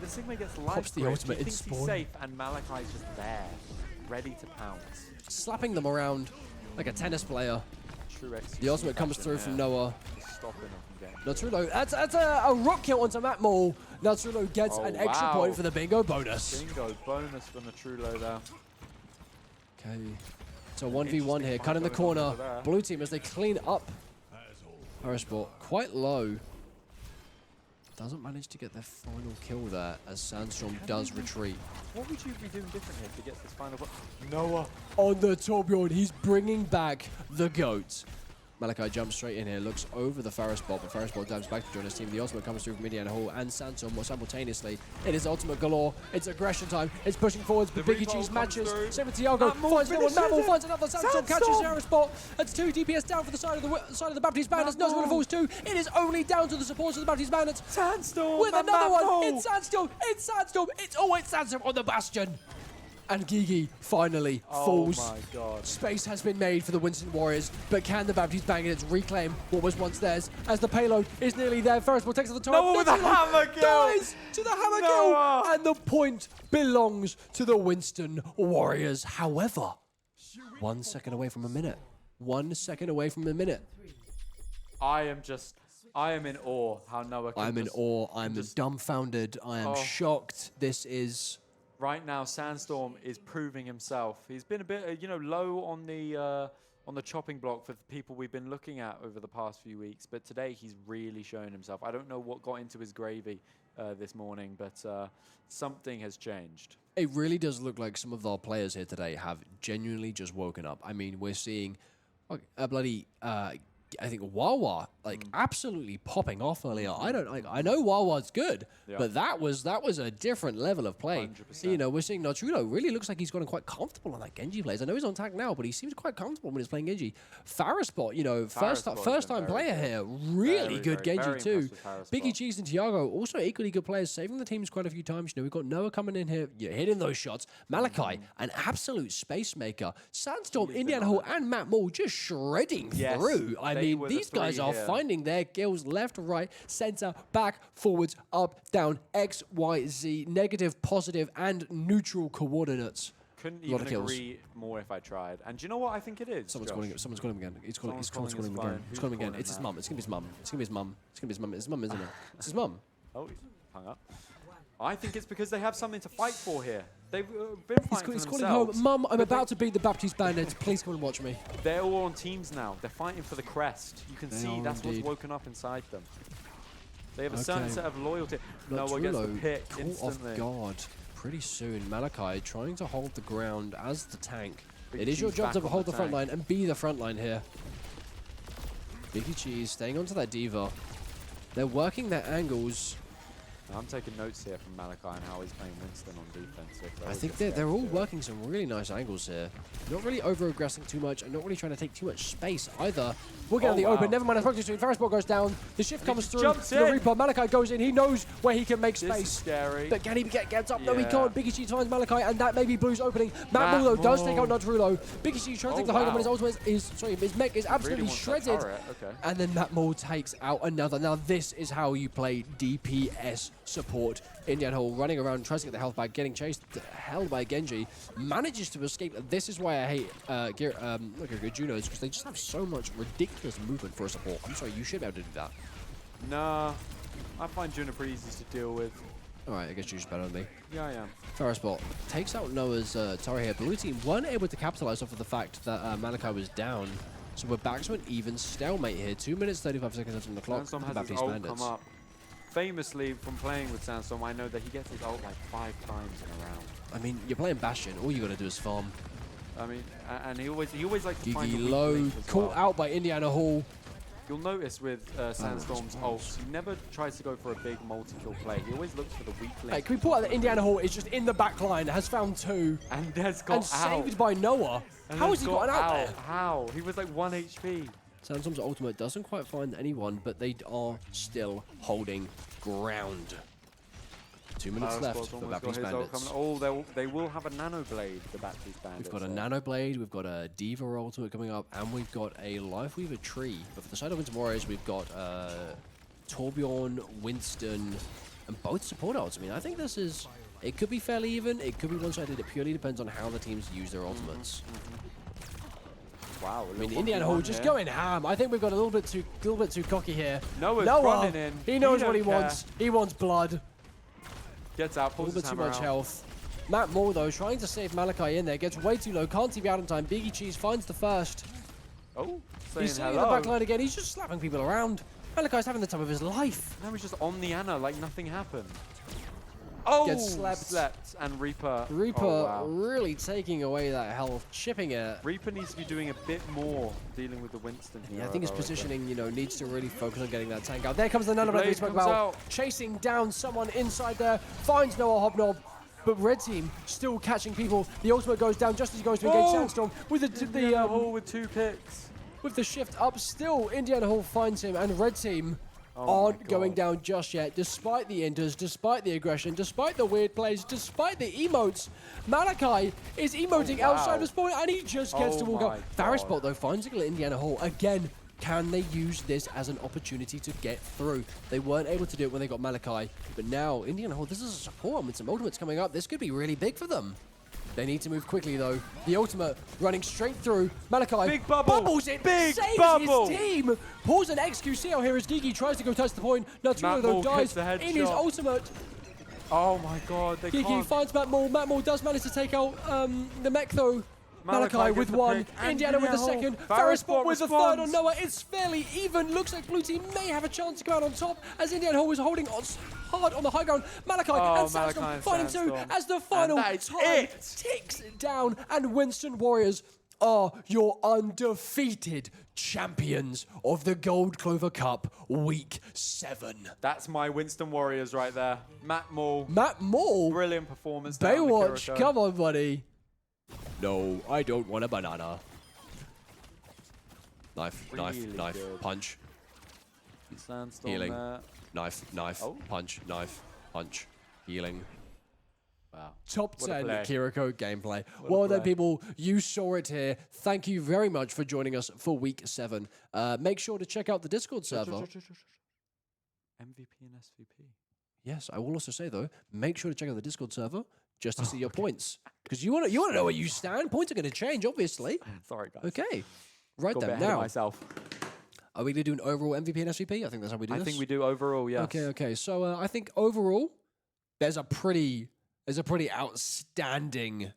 The Sigma gets life Pops the grip. ultimate He in thinks he's spawn. safe, and Malachi's just there, ready to pounce. Slapping them around like a tennis player. True execution. The ultimate comes through from Noah. Stopping him from getting Natrulo, that's a rock kill onto Matt Maul. Natrulo gets an extra point for the bingo bonus. Bingo bonus from the Trulo there. Okay, so 1v1 here, cut in the corner. Blue team as they clean up Farisbot quite low. Doesn't manage to get their final kill there as Sandstorm does retreat. What would you be doing different here to get this final point? Noah. On the Torbjorn, he's bringing back the GOAT. Malachi jumps straight in here, looks over the Farisbot, but Farisbot dives back to join his team. The ultimate comes through from Indiana Hall and Sandstorm simultaneously. It is ultimate galore. It's aggression time. It's pushing forwards, but Biggie Cheese matches. Same with Tiago. Finds no one. Matt Maul finds another. Sandstorm catches Farisbot. That's 2 DPS down for the side of the Baptiste Bandits. Natsurulo falls 2. It is only down to the supports of the Baptiste Bandits. Sandstorm with another one. It's Sandstorm. It's Sandstorm. It's Sandstorm on the Bastion. And Gigi finally falls. Oh my god. Space has been made for the Winston Warriors, but can the Baptiste Bandits reclaim what was once theirs as the payload is nearly there? Farisbot takes the top. Noah with the hammer kill! Dies to the hammer kill! And the point belongs to the Winston Warriors. However, 1 second away from a minute. 1 second away from a minute. I am in awe how Noah can I'm in awe. I'm dumbfounded. I am shocked. This is... Right now, Sandstorm is proving himself. He's been a bit, low on the chopping block for the people we've been looking at over the past few weeks. But today, he's really shown himself. I don't know what got into his gravy this morning, but something has changed. It really does look like some of our players here today have genuinely just woken up. I mean, we're seeing a bloody... I think Wawa absolutely popping off earlier. I know Wawa's good, but that was a different level of play. 100%. We're seeing Natrulo really looks like he's gotten quite comfortable on that Genji plays. I know he's on tag now, but he seems quite comfortable when he's playing Genji. Farisbot, first time player here, really good Genji too. Biggie Cheese and Tiago also equally good players, saving the teams quite a few times. We've got Noah coming in here, hitting those shots. Malachi, an absolute space maker. Sandstorm, Indiana Hall, and Matt Maul just shredding through. I mean, these guys are finding their kills left, right, center, back, forwards, up, down, X, Y, Z, negative, positive, and neutral coordinates. Couldn't even agree more if I tried. And do you know what I think it is? Someone's calling him again. He's calling him again. He's calling him again. It's his mum. It's gonna be his mum. It's gonna be his mum. It's gonna be his mum. It's his mum, isn't it? It's his mum. Oh, he's hung up. I think it's because they have something to fight for here. They've been fighting He's for calling home, themselves. Mum, I'm about to beat the Baptiste Bandits. Please come and watch me. They're all on teams now. They're fighting for the crest. You can see that's indeed. what's woken up inside them. They have a certain set of loyalty. Noah gets the pick instantly. Off guard pretty soon. Malachi trying to hold the ground as the tank. Big It is your Cheese job to back on hold the the front tank. line and be the front line here. Biggie Cheese staying onto that diva. They're working their angles. Now, I'm taking notes here from Malachi and how he's playing Winston on defense. I think they're all working some really nice angles here. Not really over-aggressing too much and not really trying to take too much space either. We'll get on the open. Never mind, the Ferris ball goes down. The shift comes through. The Reaper. Malachi goes in. He knows where he can make space. This is scary. But can he gets up? Yeah. No, he can't. Biggie Cheese finds Malachi, and that may be Blue's opening. Matt Mull, though, does take out Nutrulo. Biggie Cheese trying to take the high ground, but his ultimate his mech is absolutely Really wants that shredded. turret, okay. And then Matt Mull takes out another. Now, this is how you play DPS support. Indian Hall running around, tries to get the health back, getting chased, held by Genji, manages to escape. This is why I hate Junos, because they just have so much ridiculous movement for a support. I'm sorry, you should be able to do that. Nah, I find Juno pretty easy to deal with. Alright, I guess Juno's better than me. Yeah, I am. Ferris Bot takes out Noah's turret here. Blue team weren't able to capitalize off of the fact that Malachi was down. So we're back to an even stalemate here. 2 minutes, 35 seconds left on the clock. Sandstorm has his ult come up. Famously, from playing with Sandstorm, I know that he gets his ult like 5 times in a round. I mean, you're playing Bastion. All you got to do is farm. I mean, and he always likes to find a Gigi weak low, link as caught well. out by Indiana Hall. You'll notice with Sandstorm's ults, he never tries to go for a big multi-kill play. He always looks for the weak link. Hey, can we point out that Indiana Hall is just in the back line, has found 2, and has got and out. saved by Noah? And How has has he gotten out there? How? He was like 1 HP. Sandstorm's ultimate doesn't quite find anyone, but they are still holding ground. 2 minutes left for Baptiste Bandits. Oh, they will have a Nano Blade, the Baptiste Bandits. We've got a Nano Blade, we've got a Diva ultimate coming up, and we've got a Lifeweaver Tree. But for the side of Winter Warriors, we've got Torbjorn, Winston, and both support ults. I mean, I think this is... It could be fairly even, it could be one-sided. It purely depends on how the teams use their ultimates. Wow, I mean, Indiana Hall just going ham. I think we've got a little bit too cocky here. Noah's Noah, running in. he knows what he don't care. wants. He wants blood. Gets out, A pulls little his bit too hammer much out. health. Matt Moore, though, trying to save Malachi in there. Gets way too low. Can't be out in time. Biggie Cheese finds the first. Oh, He's sitting in the back line again. He's just slapping people around. Malachi's having the time of his life. Now he's just on the Ana like nothing happened. Oh, Gets slept. And Reaper. Reaper Oh, wow. really taking away that health, chipping it. Reaper needs to be doing a bit more dealing with the Winston here. Yeah, I think his though, reckon. positioning, needs to really focus on getting that tank out. There comes the Nano Blade we Blade spoke comes about. out. Chasing down someone inside there. Finds Noah Hobnob. But Red Team still catching people. The ultimate goes down just as he goes to engage Sandstorm with Indiana Hall with 2 picks. with the shift up. Still, Indiana Hall finds him, and Red Team aren't going down just yet, despite the inters, despite the aggression, despite the weird plays, despite the emotes. Malachi is emoting outside of spawn, and he just gets to walk out. Ferris Bot, though, finds Indiana Hall again. Can they use this as an opportunity to get through? They weren't able to do it when they got Malachi, but now Indiana Hall, this is a support with some ultimates coming up. This could be really big for them. They need to move quickly, though. The ultimate running straight through. Malachi Big bubble. bubbles it, Big saves bubble. his team. Pulls an XQC out here as Gigi tries to go touch the point. Natsuno, though, dies in his ultimate. Oh my god, they Gigi can't. finds Matt Moore. Matt Moore does manage to take out the mech, though. Malachi with 1, Indiana with the 2nd, Ferris Bot with the 3rd on Noah. It's fairly even. Looks like Blue Team may have a chance to come out on top as Indiana Hall is holding on hard on the high ground. Malachi and Sandstorm finding 2 as the final time ticks down. And Winston Warriors are your undefeated champions of the Gold Clover Cup Week 7. That's my Winston Warriors right there. Matt Moore. Matt Moore. Brilliant performance. down the Baywatch, Kiriko. come on, buddy. No, I don't want a banana. Knife, Really knife, good. punch, Sandstorm healing. there. Knife, Oh. punch, healing. Wow. Top What a 10 play. Kiriko gameplay. What a Well done, play. people. You saw it here. Thank you very much for joining us for Week 7. Make sure to check out the Discord server. MVP and SVP. Yes, I will also say, though, make sure to check out the Discord server just to see your points. Because you want to know where you stand. Points are going to change, obviously. Sorry, guys. Okay. Right Got a bit then. ahead of Now, myself. are we going to do an overall MVP and SVP? I think that's how we do this. I think we do overall, yes. Okay. So I think overall, there's a pretty outstanding,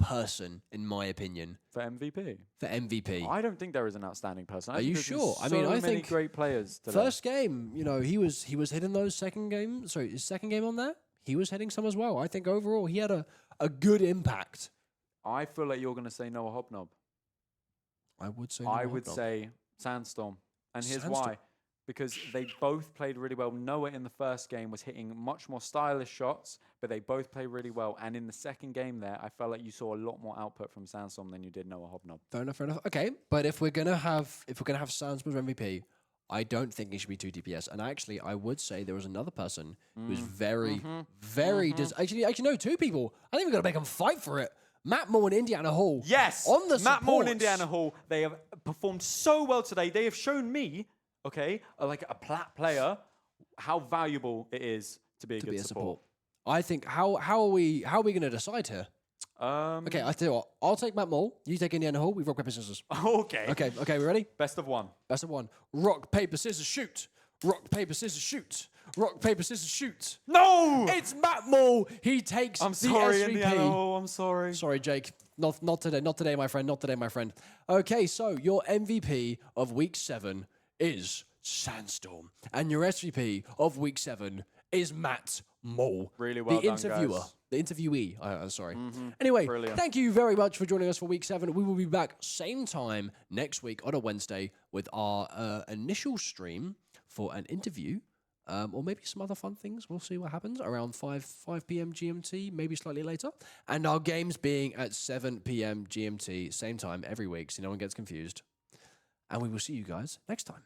person in my opinion For MVP. for MVP. I don't think there is an outstanding person. Are you sure? I mean, I many think great players today. First game, he was hitting those second game. Sorry, his second game on there, he was hitting some as well. I think overall he had a good impact. I feel like you're going to say Noah Hobnob. I would say. I would say Sandstorm. And here's why. Because they both played really well. Noah in the first game was hitting much more stylish shots, but they both played really well. And in the second game there, I felt like you saw a lot more output from Sandstorm than you did Noah Hobnob. Fair enough. Okay, but if we're gonna have Sandstorm as MVP, I don't think he should be 2 DPS. And actually, I would say there was another person who's very. Actually, no, two people. I think we've got to make them fight for it. Matt Moore and Indiana Hall. Yes, on the Matt Moore and supports. Indiana Hall. They have performed so well today. They have shown me, like a plat player, how valuable it is to be a good support. I think how are we going to decide here? Okay, I tell you what. I'll take Matt Moore. You take Indiana Hall. We rock paper scissors. Okay. Okay. We ready? Best of one. Best of one. Rock paper scissors shoot. Rock paper scissors shoot. Rock paper scissors shoot. No! It's Matt Moore. He takes I'm the sorry, SVP. Indiana Hall. I'm sorry. Sorry, Jake. Not today. Not today, my friend. Not today, my friend. Okay, so your MVP of week 7 is Sandstorm, and your SVP of week 7 is Matt Moore. Really well the done, interviewer, guys. the interviewee. Sorry. Anyway, Brilliant. thank you very much for joining us for week 7. We will be back same time next week on a Wednesday with our initial stream for an interview. Or maybe some other fun things. We'll see what happens around 5 p.m. GMT, maybe slightly later. And our games being at 7 p.m. GMT, same time every week, so no one gets confused. And we will see you guys next time.